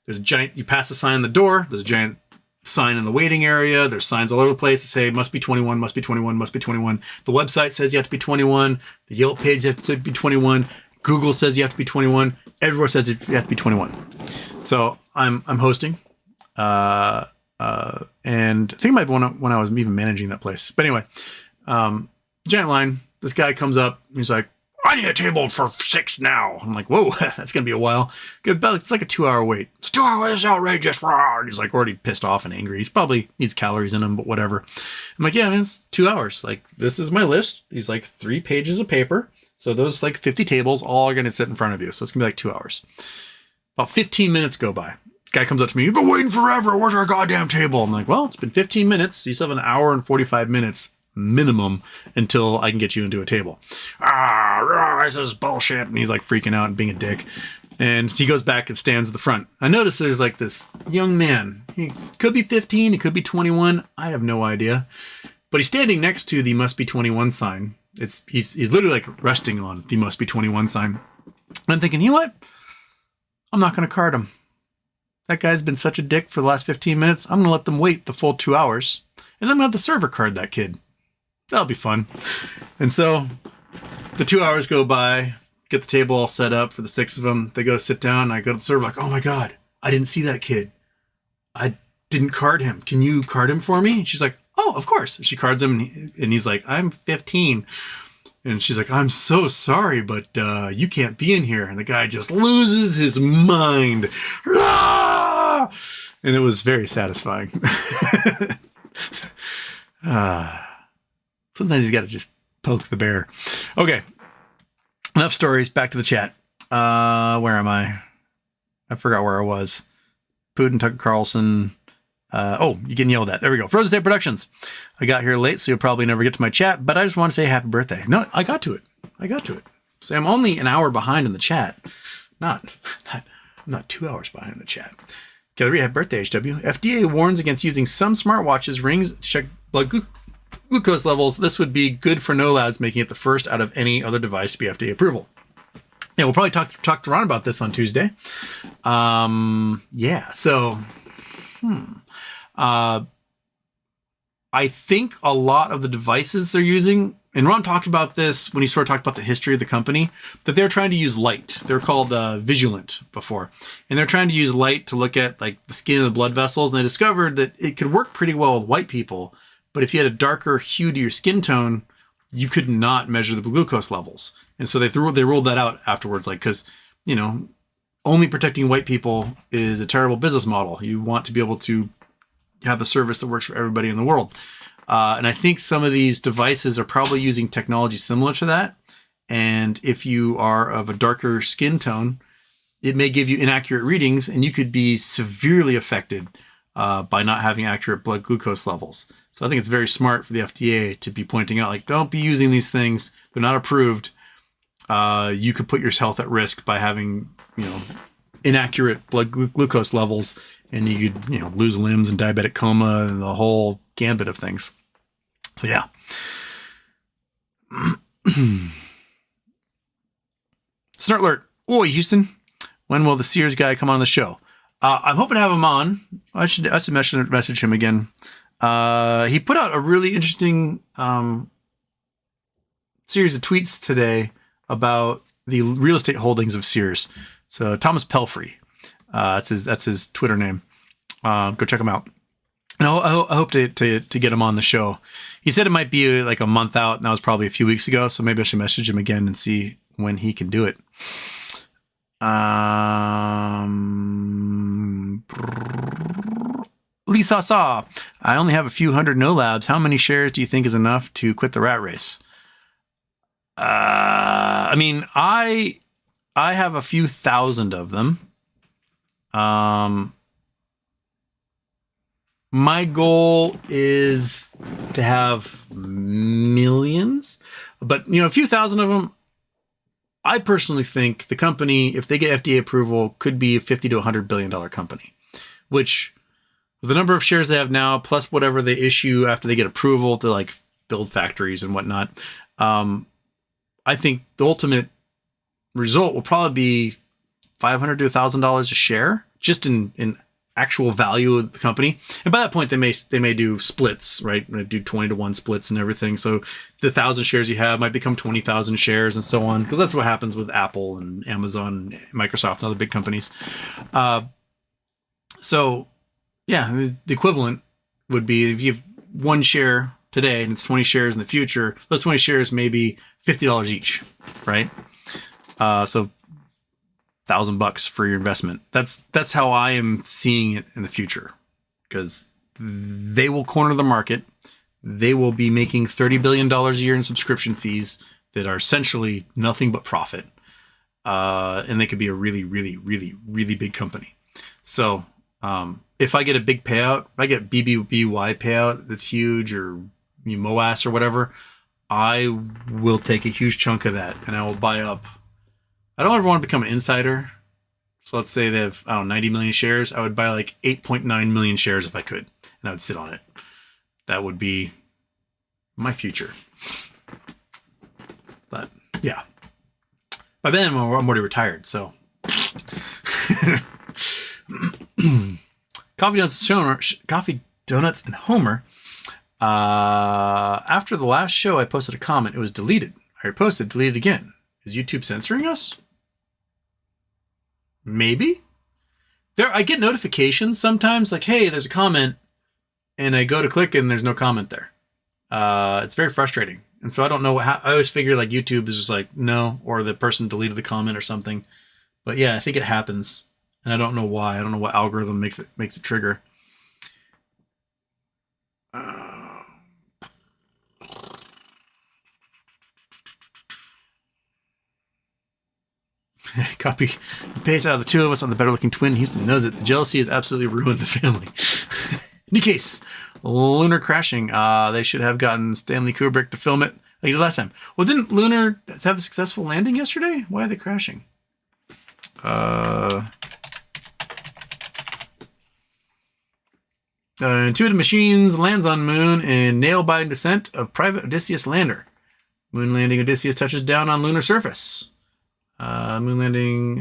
There's a giant. You pass a sign on the door. There's a giant sign in the waiting area. There's signs all over the place that say must be 21, must be 21, must be 21. The website says you have to be 21. The Yelp page you have to be 21. Google says you have to be 21. Everywhere says you have to be 21. So I'm hosting, and I think it might be when I was even managing that place. But anyway, giant line. This guy comes up. He's like, I need a table for 6 now. I'm like, whoa, that's gonna be a while. It's like a 2-hour wait. It's 2 hours. It's outrageous. He's like already pissed off and angry. He's probably needs calories in him, but whatever. I'm like, yeah, man, it's 2 hours. Like, this is my list. These like 3 pages of paper. So those like 50 tables all are going to sit in front of you. So it's going to be like 2 hours. About 15 minutes go by. Guy comes up to me. You've been waiting forever. Where's our goddamn table? I'm like, well, it's been 15 minutes. You still have an hour and 45 minutes minimum until I can get you into a table. This is bullshit. And he's like freaking out and being a dick. And so he goes back and stands at the front. I notice there's like this young man. He could be 15, he could be 21. I have no idea. But he's standing next to the must be 21 sign. He's literally like resting on the must be 21 sign. And I'm thinking, you know what? I'm not going to card him. That guy's been such a dick for the last 15 minutes. I'm going to let them wait the full 2 hours. And I'm going to have the server card that kid. That'll be fun. And so the 2 hours go by, get the table all set up for the 6 of them. They go sit down. And I go to the server like, oh my God, I didn't see that kid. I didn't card him. Can you card him for me? And she's like, oh, of course. She cards him and he's like, I'm 15. And she's like, I'm so sorry, but you can't be in here. And the guy just loses his mind. Ah! And it was very satisfying. Sometimes you got to just poke the bear. Okay. Enough stories. Back to the chat. Where am I? I forgot where I was. Putin, Tucker Carlson. You're getting yelled at. There we go. Frozen State Productions. I got here late, so you'll probably never get to my chat, but I just want to say happy birthday. No, I got to it. So I'm only an hour behind in the chat. Not 2 hours behind in the chat. Gotta read happy birthday, HW. FDA warns against using some smartwatches rings to check blood glucose levels. This would be good for no labs, making it the first out of any other device to be FDA approval. Yeah, we'll probably talk to Ron about this on Tuesday. I think a lot of the devices they're using, and Ron talked about this when he sort of talked about the history of the company, that they're trying to use light. They're called Vigilant before. And they're trying to use light to look at like the skin and the blood vessels. And they discovered that it could work pretty well with white people. But if you had a darker hue to your skin tone, you could not measure the glucose levels. And so they ruled that out afterwards, like, because, only protecting white people is a terrible business model. You want to be able to have a service that works for everybody in the world. And I think some of these devices are probably using technology similar to that. And if you are of a darker skin tone, it may give you inaccurate readings, and you could be severely affected by not having accurate blood glucose levels. So I think it's very smart for the FDA to be pointing out, like, don't be using these things. They're not approved. You could put your health at risk by having, inaccurate blood glucose levels, and you could, lose limbs and diabetic coma and the whole gambit of things. So yeah. Snort alert. Oi, Houston. When will the Sears guy come on the show? I'm hoping to have him on. I should message him again. He put out a really interesting series of tweets today about the real estate holdings of Sears. So Thomas Pelfrey, that's his Twitter name. Go check him out. And I hope to get him on the show. He said it might be like a month out, and that was probably a few weeks ago. So maybe I should message him again and see when he can do it. Lisa Saw. I only have a few hundred no labs. How many shares do you think is enough to quit the rat race? I have a few thousand of them. My goal is to have millions, but a few thousand of them. I personally think the company, if they get FDA approval, could be a $50 to $100 billion company, which with the number of shares they have now, plus whatever they issue after they get approval to like build factories and whatnot. I think the ultimate result will probably be $500 to $1,000 a share, just in actual value of the company. And by that point, they may do splits, right? They do 20-to-1 splits and everything. So the 1,000 shares you have might become 20,000 shares and so on, because that's what happens with Apple and Amazon, and Microsoft, and other big companies. So yeah, the equivalent would be if you have one share today and it's 20 shares in the future, those 20 shares may be $50 each, right? So $1,000 for your investment. That's how I am seeing it in the future, because they will corner the market. They will be making $30 billion a year in subscription fees that are essentially nothing but profit. And they could be a really, really, really, really big company. So if I get a big payout, if I get BBY payout that's huge, or MOAS or whatever, I will take a huge chunk of that and I will buy up. I don't ever want to become an insider, So let's say they have, I don't know, 90 million shares. I would buy like 8.9 million shares if I could, and I would sit on it. That would be my future. But yeah, by then I'm already retired. So Coffee Donuts and Homer. After the last show, I posted a comment. It was deleted. I reposted, deleted again. Is YouTube censoring us? Maybe. I get notifications sometimes like, hey, there's a comment, and I go to click and there's no comment there. It's very frustrating. And so I don't know how. I always figure like YouTube is just like, no, or the person deleted the comment or something. But yeah, I think it happens. And I don't know why. I don't know what algorithm makes it trigger. Copy paste out of the two of us on the better looking twin. Houston knows it. The jealousy has absolutely ruined the family. In any case, lunar crashing. They should have gotten Stanley Kubrick to film it like they did last time. Well, didn't Lunar have a successful landing yesterday? Why are they crashing? Intuitive Machines lands on Moon in nail-biting descent of private Odysseus lander. Moon landing Odysseus touches down on lunar surface. Moon landing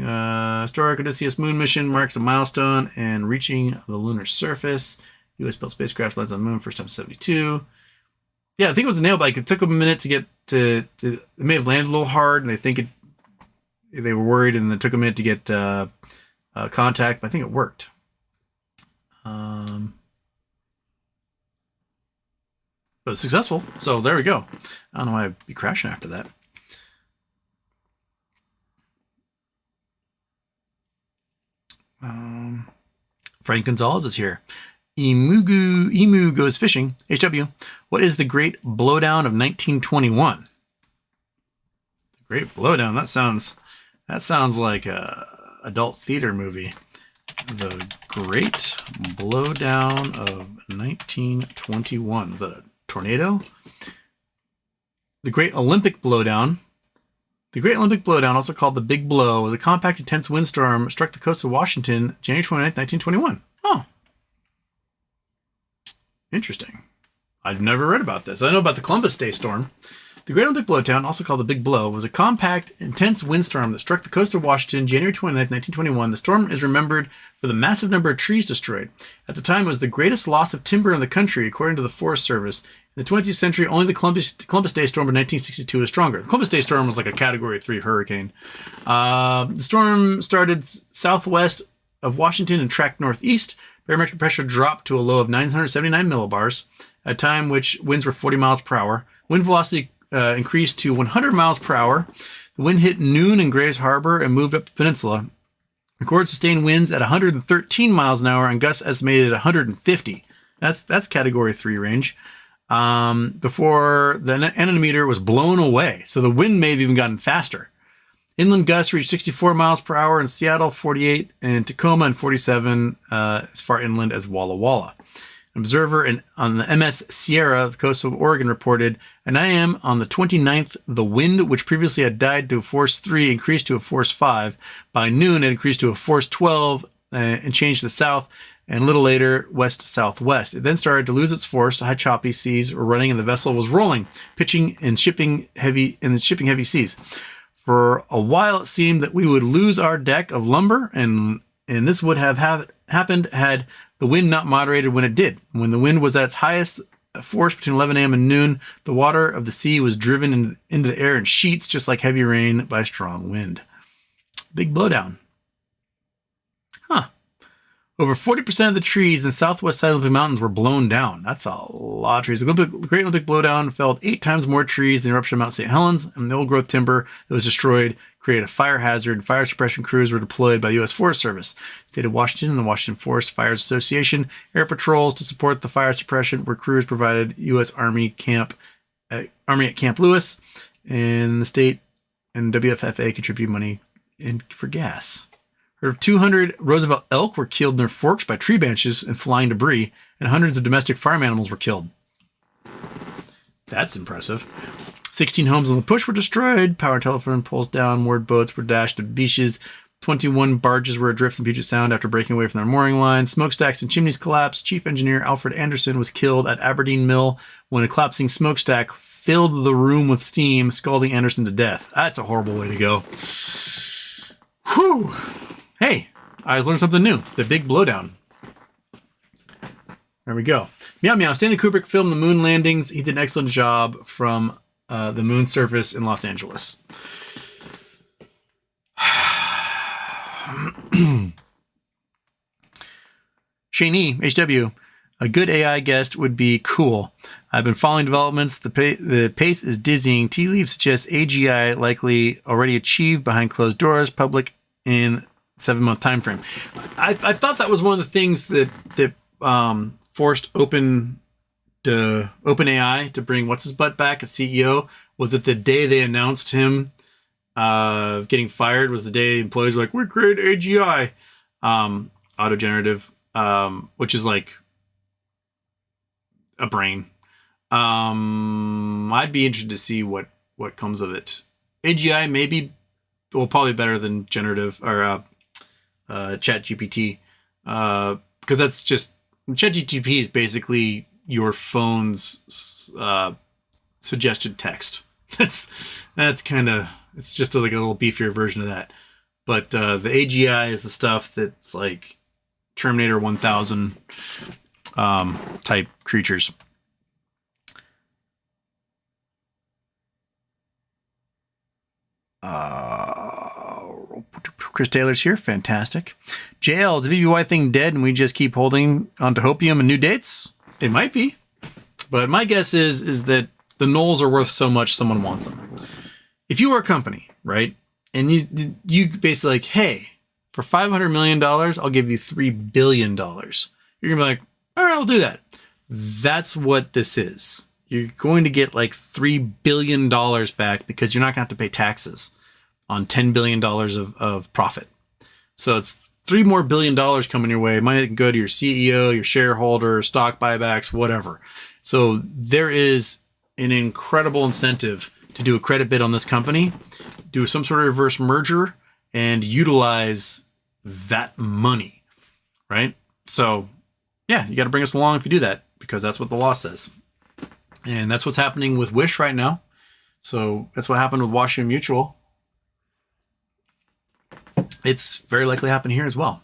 historic Odysseus moon mission marks a milestone and reaching the lunar surface. U.S.-built spacecraft lands on the moon first time 72. Yeah, I think it was a nail bite. It took them a minute to get to. It may have landed a little hard, and they were worried, and it took a minute to get contact. But I think it worked. But it was successful. So there we go. I don't know why I'd be crashing after that. Frank Gonzalez is here. Emu goes fishing. HW, what is the Great Blowdown of 1921? The Great Blowdown. That sounds like a adult theater movie. The Great Blowdown of 1921. Was that a tornado? The Great Olympic Blowdown. The Great Olympic Blowdown, also called the Big Blow, was a compact, intense windstorm struck the coast of Washington January 29, 1921. Oh. Interesting. I've never read about this. I know about the Columbus Day storm. The Great Olympic Blowdown, also called the Big Blow, was a compact, intense windstorm that struck the coast of Washington January 29, 1921. The storm is remembered for the massive number of trees destroyed. At the time, it was the greatest loss of timber in the country, according to the Forest Service. In the 20th century, only the Columbus Day storm of 1962 was stronger. The Columbus Day storm was like a Category 3 hurricane. The storm started southwest of Washington and tracked northeast. Barometric pressure dropped to a low of 979 millibars, at a time which winds were 40 miles per hour. Wind velocity increased to 100 miles per hour. The wind hit noon in Grays Harbor and moved up the peninsula. Recorded sustained winds at 113 miles an hour and gusts estimated at 150. That's Category 3 range. Before the anemometer was blown away. So the wind may have even gotten faster. Inland gusts reached 64 miles per hour in Seattle, 48 in Tacoma, and 47 as far inland as Walla Walla. An observer on the MS Sierra, the coast of Oregon, reported, at 9 a.m. on the 29th, the wind, which previously had died to a force 3, increased to a force 5. By noon, it increased to a force 12 and changed to south, and a little later, west-southwest. It then started to lose its force. High choppy seas were running, and the vessel was rolling, pitching and shipping heavy seas. For a while, it seemed that we would lose our deck of lumber, and this would have happened had the wind not moderated when it did. When the wind was at its highest force between 11 a.m. and noon, the water of the sea was driven into the air in sheets, just like heavy rain by strong wind. Big blowdown. Huh. Over 40% of the trees in the southwest side of the Olympic Mountains were blown down. That's a lot of trees. The Great Olympic Blowdown felled 8 times more trees than the eruption of Mount St. Helens, and the old-growth timber that was destroyed created a fire hazard. Fire suppression crews were deployed by the U.S. Forest Service. The state of Washington and the Washington Forest Fires Association air patrols to support the fire suppression, where crews provided U.S. Army at Camp Lewis, and the state and WFFA contributed money for gas. 200 Roosevelt elk were killed in their forks by tree branches and flying debris, and hundreds of domestic farm animals were killed. That's impressive. 16 homes on the Push were destroyed. Power and telephone poles down. Moored boats were dashed to beaches. 21 barges were adrift in Puget Sound after breaking away from their mooring lines. Smokestacks and chimneys collapsed. Chief engineer Alfred Anderson was killed at Aberdeen Mill when a collapsing smokestack filled the room with steam, scalding Anderson to death. That's a horrible way to go. Whew. Hey, I learned something new. The big blowdown. There we go. Meow meow. Stanley Kubrick filmed the moon landings. He did an excellent job from the moon surface in Los Angeles. Shani, HW, a good AI guest would be cool. I've been following developments. The pace is dizzying. Tea leaves suggest AGI likely already achieved behind closed doors, public in 7-month time frame. I thought that was one of the things that forced OpenAI to bring what's his butt back as CEO. Was that the day they announced him getting fired was the day employees were like, we create AGI, auto-generative, which is like a brain. I'd be interested to see what comes of it. AGI maybe will probably better than generative or Chat GPT, because that's just Chat GPT is basically your phone's suggested text. That's kind of, it's just like a little beefier version of that. But the AGI is the stuff that's like Terminator 1000 type creatures. Chris Taylor's here. Fantastic. JL, is the BBY thing dead and we just keep holding on to hopium and new dates? It might be. But my guess is that the Knolls are worth so much someone wants them. If you were a company, right, and you basically like, hey, for $500 million, I'll give you $3 billion. You're going to be like, all right, I'll do that. That's what this is. You're going to get like $3 billion back because you're not going to have to pay taxes on $10 billion of profit. So it's $3 billion more coming your way. Money that can go to your CEO, your shareholder, stock buybacks, whatever. So there is an incredible incentive to do a credit bid on this company, do some sort of reverse merger, and utilize that money, right? So yeah, you got to bring us along if you do that, because that's what the law says. And that's what's happening with Wish right now. So that's what happened with Washington Mutual. It's very likely to happen here as well.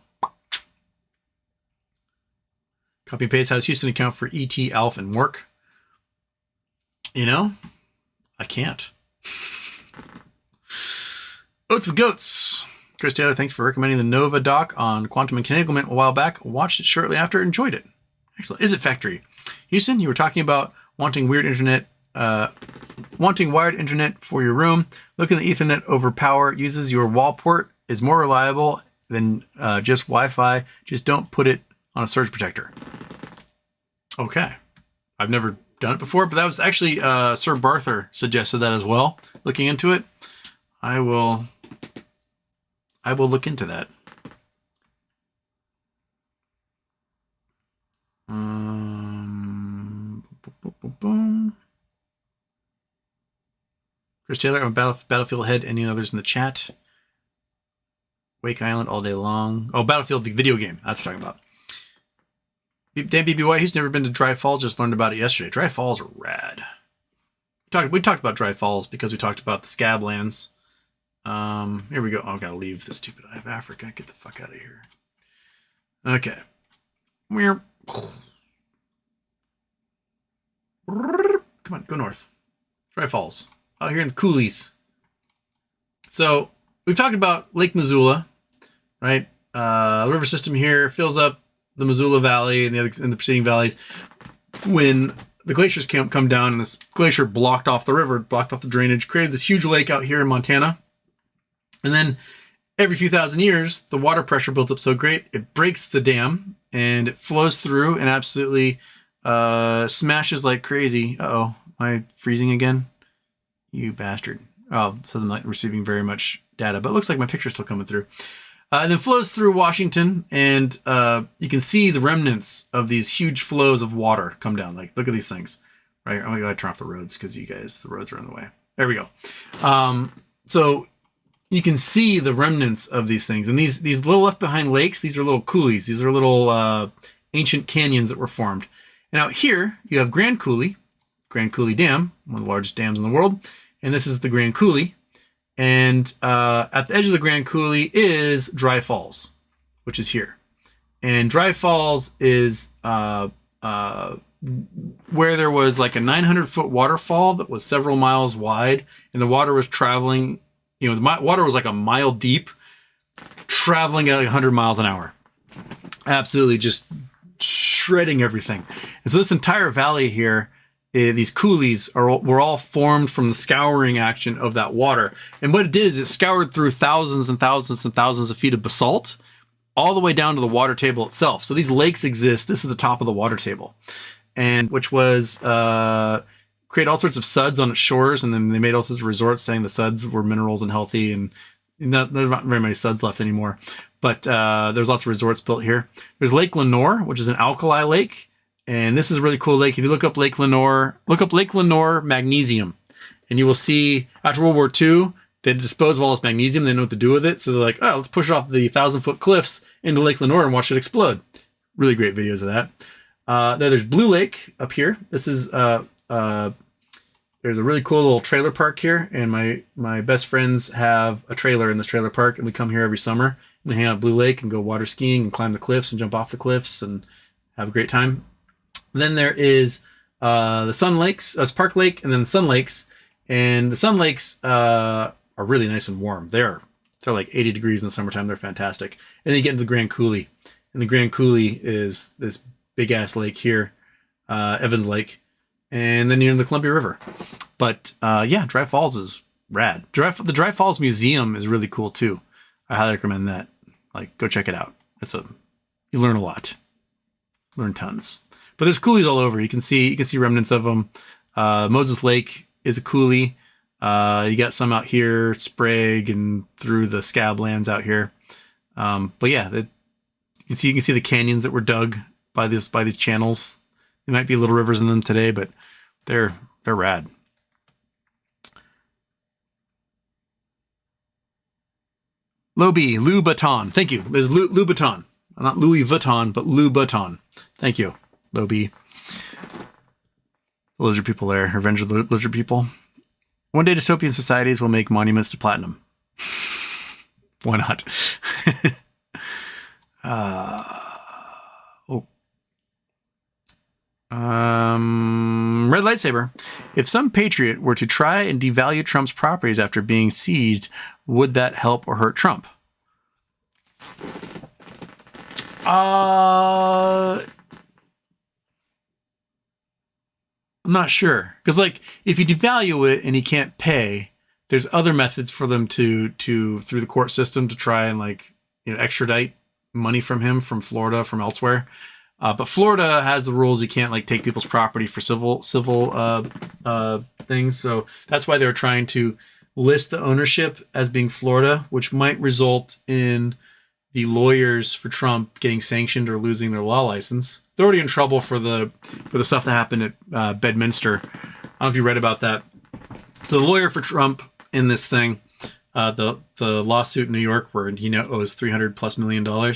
Copy and paste House Houston account for ET, Alf, and work. You know, I can't. Oats with Goats. Chris Taylor, thanks for recommending the Nova doc on quantum entanglement a while back. Watched it shortly after, enjoyed it. Excellent. Is it Factory? Houston, you were talking about wanting wired internet for your room. Looking at Ethernet over power uses your wall port is more reliable than just Wi-Fi. Just don't put it on a surge protector. Okay. I've never done it before, but that was actually Sir Barther suggested that as well. Looking into it, I will look into that. Chris Taylor, I'm a Battlefield head. Any others in the chat? Wake Island all day long. Oh, Battlefield, the video game. That's what I'm talking about. Dan BBY, he's never been to Dry Falls. Just learned about it yesterday. Dry Falls are rad. We talked about Dry Falls because we talked about the Scablands. Here we go. Oh, I gotta leave the stupid Eye of Africa. Get the fuck out of here. Okay. Come on, go north. Dry Falls. Out here in the coulees. So we've talked about Lake Missoula, right? The river system here fills up the Missoula Valley and the preceding valleys. When the glaciers come down and this glacier blocked off the river, blocked off the drainage, created this huge lake out here in Montana. And then every few thousand years, the water pressure builds up so great, it breaks the dam and it flows through and absolutely smashes like crazy. Uh-oh, am I freezing again? You bastard. Oh, it says I'm not receiving very much data, but it looks like my picture's still coming through. And then flows through Washington, and you can see the remnants of these huge flows of water come down. Like, look at these things, right? I'm going to turn off the roads because the roads are in the way. There we go. So you can see the remnants of these things. And these little left behind lakes, these are little coulees. These are little ancient canyons that were formed. And out here, you have Grand Coulee Dam, one of the largest dams in the world. And this is the Grand Coulee. And at the edge of the Grand Coulee is Dry Falls, which is here. And Dry Falls is where there was like a 900-foot waterfall that was several miles wide, and the water was traveling, the water was like a mile deep, traveling at like 100 miles an hour. Absolutely just shredding everything. And so this entire valley here, these coulees were all formed from the scouring action of that water. And what it did is it scoured through thousands and thousands and thousands of feet of basalt all the way down to the water table itself. So these lakes exist. This is the top of the water table, and which was create all sorts of suds on its shores. And then they made all sorts of resorts saying the suds were minerals and healthy, and there's not very many suds left anymore. But there's lots of resorts built here. There's Lake Lenore, which is an alkali lake. And this is a really cool lake. If you look up Lake Lenore magnesium, and you will see after World War II, they disposed of all this magnesium. They know what to do with it. So they're like, oh, let's push it off the 1,000-foot cliffs into Lake Lenore and watch it explode. Really great videos of that. There's Blue Lake up here. This is, there's a really cool little trailer park here. And my best friends have a trailer in this trailer park. And we come here every summer and we hang out at Blue Lake and go water skiing and climb the cliffs and jump off the cliffs and have a great time. Then there is the Sun Lakes, Park Lake, and then the Sun Lakes. And the Sun Lakes are really nice and warm. They're like 80 degrees in the summertime. They're fantastic. And then you get into the Grand Coulee. And the Grand Coulee is this big-ass lake here, Evans Lake. And then you're in the Columbia River. But yeah, Dry Falls is rad. The Dry Falls Museum is really cool, too. I highly recommend that. Like, go check it out. You learn a lot. Learn tons. But there's coulees all over. You can see remnants of them. Moses Lake is a coulee. You got some out here, Sprague, and through the scab lands out here. But yeah, you can see the canyons that were dug by these channels. There might be little rivers in them today, but they're rad. Lobi, Louboutin. Thank you. There's Louboutin. Not Louis Vuitton, but Louboutin. Thank you, Lobi. The lizard people there. Revenge of the lizard people. One day dystopian societies will make monuments to platinum. Why not? Red lightsaber. If some patriot were to try and devalue Trump's properties after being seized, would that help or hurt Trump? I'm not sure. Because, like, if you devalue it and he can't pay, there's other methods for them to through the court system to try and, like, extradite money from him from Florida, from elsewhere. But Florida has the rules you can't, like, take people's property for civil things. So that's why they were trying to list the ownership as being Florida, which might result in the lawyers for Trump getting sanctioned or losing their law license. They're already in trouble for the stuff that happened at Bedminster. I don't know if you read about that. So the lawyer for Trump in this thing, the lawsuit in New York where he now owes $300+ million.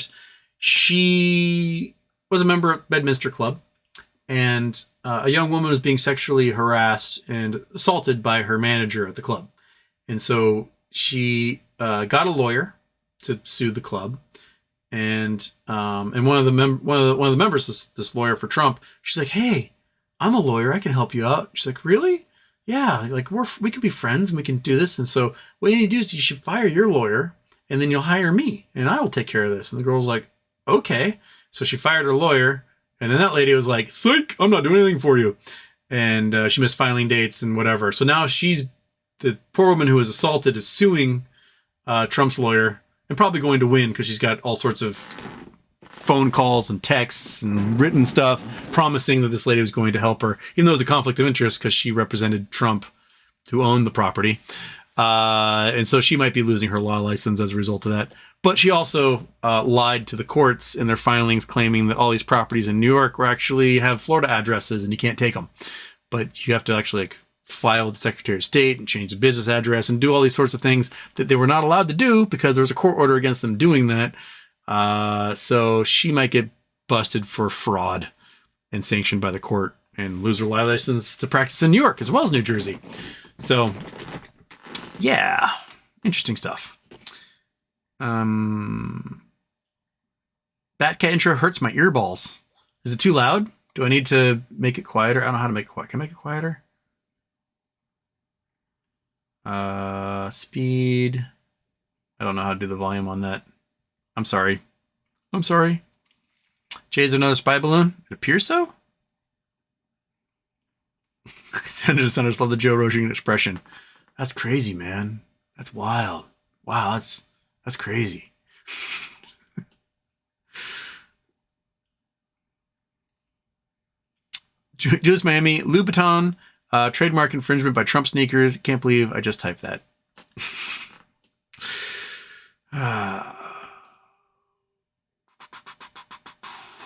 She was a member of Bedminster Club, and a young woman was being sexually harassed and assaulted by her manager at the club. And so she got a lawyer to sue the club. And one of the members, this lawyer for Trump, she's like, "Hey, I'm a lawyer. I can help you out." She's like, "Really? Yeah, like we can be friends and we can do this." And so what you need to do is you should fire your lawyer and then you'll hire me and I will take care of this. And the girl's like, "Okay." So she fired her lawyer, and then that lady was like, "Psych, I'm not doing anything for you." And she missed filing dates and whatever. So now the poor woman who was assaulted is suing Trump's lawyer. And probably going to win because she's got all sorts of phone calls and texts and written stuff promising that this lady was going to help her, even though it was a conflict of interest because she represented Trump, who owned the property. And so she might be losing her law license as a result of that. But she also lied to the courts in their filings, claiming that all these properties in New York actually have Florida addresses and you can't take them. But you have to actually file with the Secretary of State and change the business address and do all these sorts of things that they were not allowed to do because there was a court order against them doing that. So she might get busted for fraud and sanctioned by the court and lose her license to practice in New York as well as New Jersey. So, yeah, interesting stuff. Batcat intro hurts my earballs. Is it too loud? Do I need to make it quieter? I don't know how to make it quiet. Can I make it quieter? Speed. I don't know how to do the volume on that. I'm sorry. Jay, is there another spy balloon? It appears so. Senators love the Joe Rogan expression. That's crazy, man. That's wild. Wow, that's crazy. Juice Miami, Louboutin, trademark infringement by Trump sneakers. Can't believe I just typed that.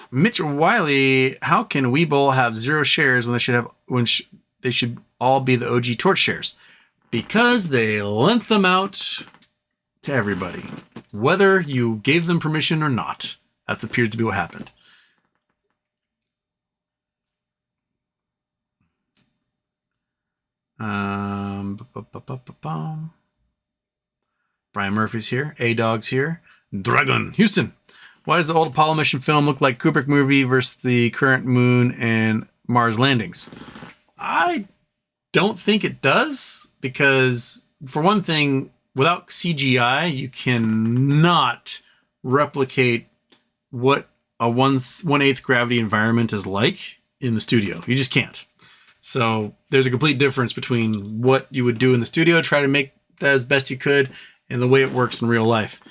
Mitch Wiley, how can Webull have 0 shares when they should all be the OG Torch shares? Because they lent them out to everybody, whether you gave them permission or not. That appears to be what happened. Brian Murphy's here. A-Dog's here. Dragon. Houston. Why does the old Apollo mission film look like Kubrick movie versus the current moon and Mars landings? I don't think it does, because for one thing, without CGI, you cannot replicate what a 1/8 gravity environment is like in the studio. You just can't. So there's a complete difference between what you would do in the studio, try to make that as best you could, and the way it works in real life.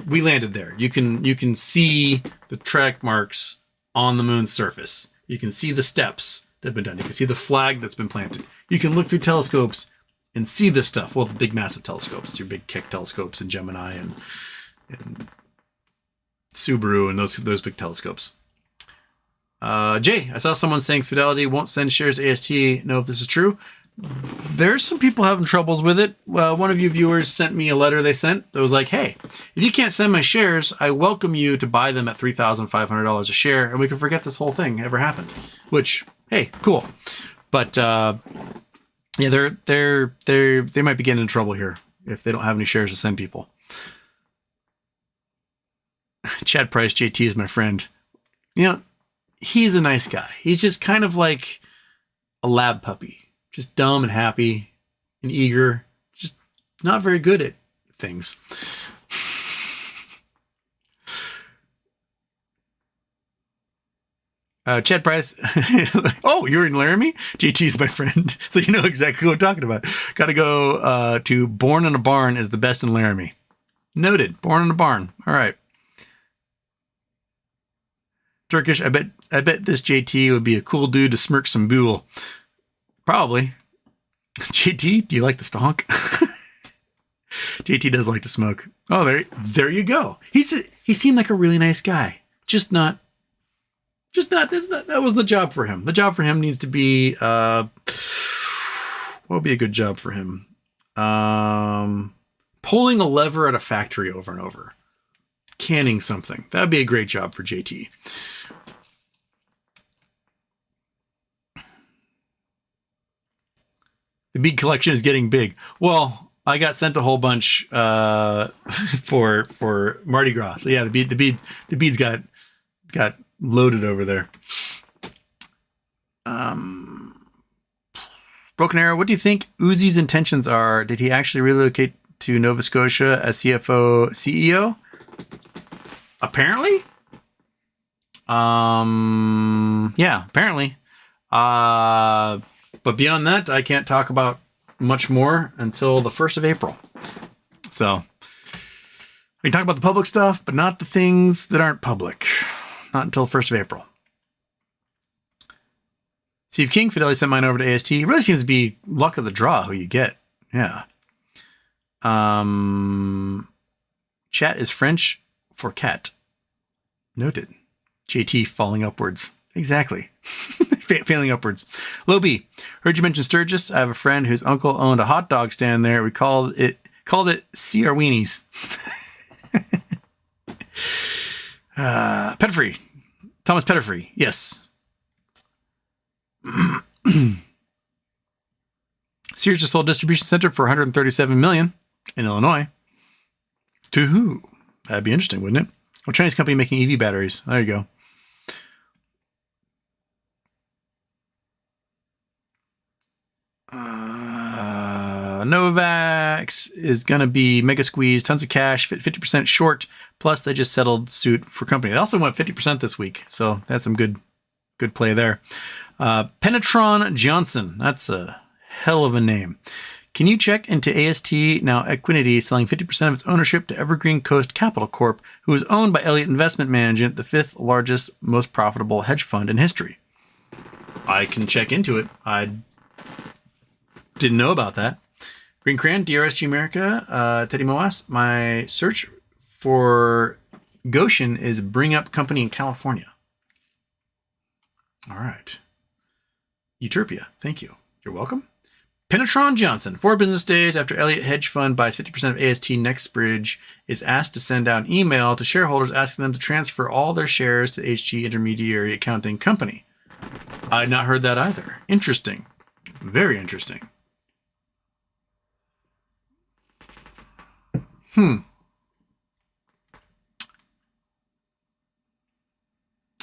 We landed there. You can see the track marks on the moon's surface. You can see the steps that have been done. You can see the flag that's been planted. You can look through telescopes and see this stuff. Well, the big massive telescopes, your big Keck telescopes and Gemini and Subaru and those big telescopes. Jay, I saw someone saying Fidelity won't send shares to AST. Know if this is true? There's some people having troubles with it. One of you viewers sent me a letter they sent that was like, hey, if you can't send my shares, I welcome you to buy them at $3,500 a share, and we can forget this whole thing ever happened. Which, hey, cool. But yeah, they might be getting in trouble here if they don't have any shares to send people. Chad Price, JT is my friend. He's a nice guy. He's just kind of like a lab puppy. Just dumb and happy and eager. Just not very good at things. Chad Price. Oh, you're in Laramie? JT's my friend. So you know exactly what I'm talking about. Got to go to Born in a Barn is the best in Laramie. Noted. Born in a Barn. All right. Turkish. I bet this JT would be a cool dude to smirk some bool. Probably. JT, do you like the stonk? JT does like to smoke. Oh, there you go. He seemed like a really nice guy. That was the job for him. The job for him needs to be, what would be a good job for him? Pulling a lever at a factory over and over. Canning something. That would be a great job for JT. The bead collection is getting big. Well, I got sent a whole bunch for Mardi Gras. So yeah, the beads got loaded over there. Broken Arrow, what do you think Uzi's intentions are? Did he actually relocate to Nova Scotia as CFO CEO? Apparently. Yeah, apparently. But beyond that, I can't talk about much more until the 1st of April. So we can talk about the public stuff, but not the things that aren't public. Not until 1st of April. Steve King, Fidelity sent mine over to AST. It really seems to be luck of the draw who you get. Yeah. Chat is French for cat. Noted. JT falling upwards. Exactly. failing upwards. Low B, heard you mention Sturgis. I have a friend whose uncle owned a hot dog stand there. We called it See Our Weenies. Pettifree. Thomas Pettifree. Yes. Sears just sold distribution center for $137 million in Illinois. To who? That'd be interesting, wouldn't it? A Chinese company making EV batteries. There you go. Novavax is going to be mega squeeze, tons of cash, 50% short. Plus, they just settled suit for company. They also went 50% this week, so that's some good play there. Penetron Johnson, that's a hell of a name. Can you check into AST now Equinity selling 50% of its ownership to Evergreen Coast Capital Corp, who is owned by Elliott Investment Management, the 5th largest, most profitable hedge fund in history? I can check into it. I didn't know about that. Green Cran, DRSG America, Teddy Moas. My search for Goshen is bring up company in California. All right. Utopia, thank you. You're welcome. Penetron Johnson, 4 business days after Elliott Hedge Fund buys 50% of AST NextBridge, is asked to send out an email to shareholders asking them to transfer all their shares to HG Intermediary Accounting Company. I had not heard that either. Interesting. Very interesting.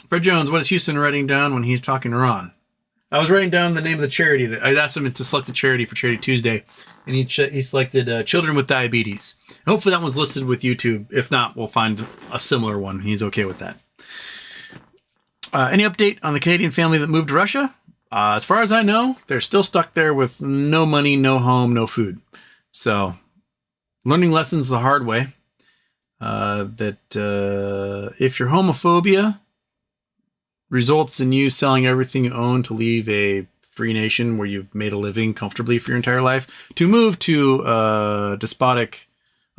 Fred Jones, what is Houston writing down when he's talking to Ron? I was writing down the name of the charity. That I asked him to select a charity for Charity Tuesday, and he selected Children with Diabetes. And hopefully that one's listed with YouTube. If not, we'll find a similar one. He's okay with that. Any update on the Canadian family that moved to Russia? As far as I know, they're still stuck there with no money, no home, no food. So, learning lessons the hard way. That if your homophobia results in you selling everything you own to leave a free nation where you've made a living comfortably for your entire life, to move to a despotic,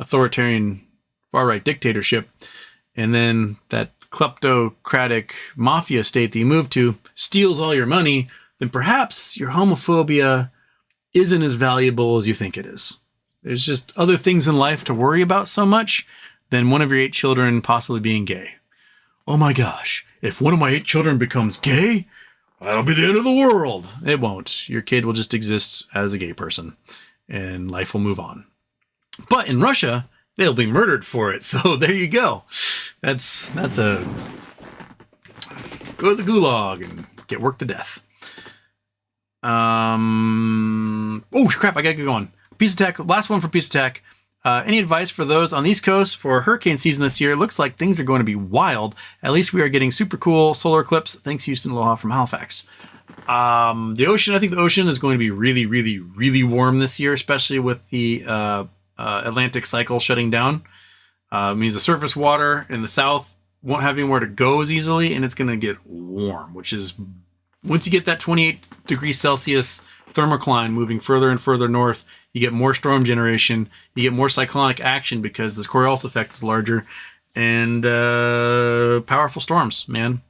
authoritarian, far-right dictatorship, and then that kleptocratic mafia state that you move to steals all your money, then perhaps your homophobia isn't as valuable as you think it is. There's just other things in life to worry about so much than one of your 8 children possibly being gay. Oh my gosh, if one of my 8 children becomes gay, that'll be the end of the world. It won't. Your kid will just exist as a gay person, and life will move on. But in Russia, they'll be murdered for it. So there you go. That's a go to the gulag and get worked to death. Oh crap! I gotta get going. Peace Attack. Last one for Peace Attack. Any advice for those on the East Coast for hurricane season this year? It looks like things are going to be wild. At least we are getting super cool solar eclipse. Thanks, Houston. Aloha from Halifax. The ocean, I think the ocean is going to be really, really, really warm this year, especially with the Atlantic cycle shutting down. It means the surface water in the south won't have anywhere to go as easily, and it's going to get warm, which is, once you get that 28 degrees Celsius thermocline moving further and further north, you get more storm generation, you get more cyclonic action because this Coriolis effect is larger, and powerful storms, man.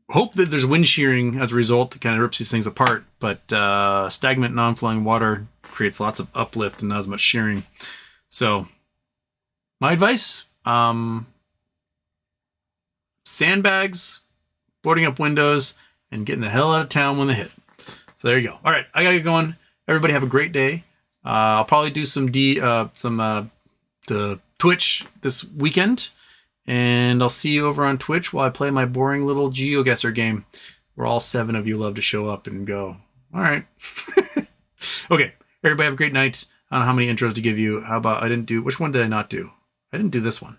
Hope that there's wind shearing as a result that kind of rips these things apart, but stagnant non-flowing water creates lots of uplift and not as much shearing. So my advice, sandbags, boarding up windows, and getting the hell out of town when they hit. So there you go. All right, I gotta get going. Everybody have a great day. I'll probably do some Twitch this weekend, and I'll see you over on Twitch while I play my boring little GeoGuessr game, where all 7 of you love to show up and go. All right. Okay, everybody have a great night. I don't know how many intros to give you. How about which one did I not do? I didn't do this one.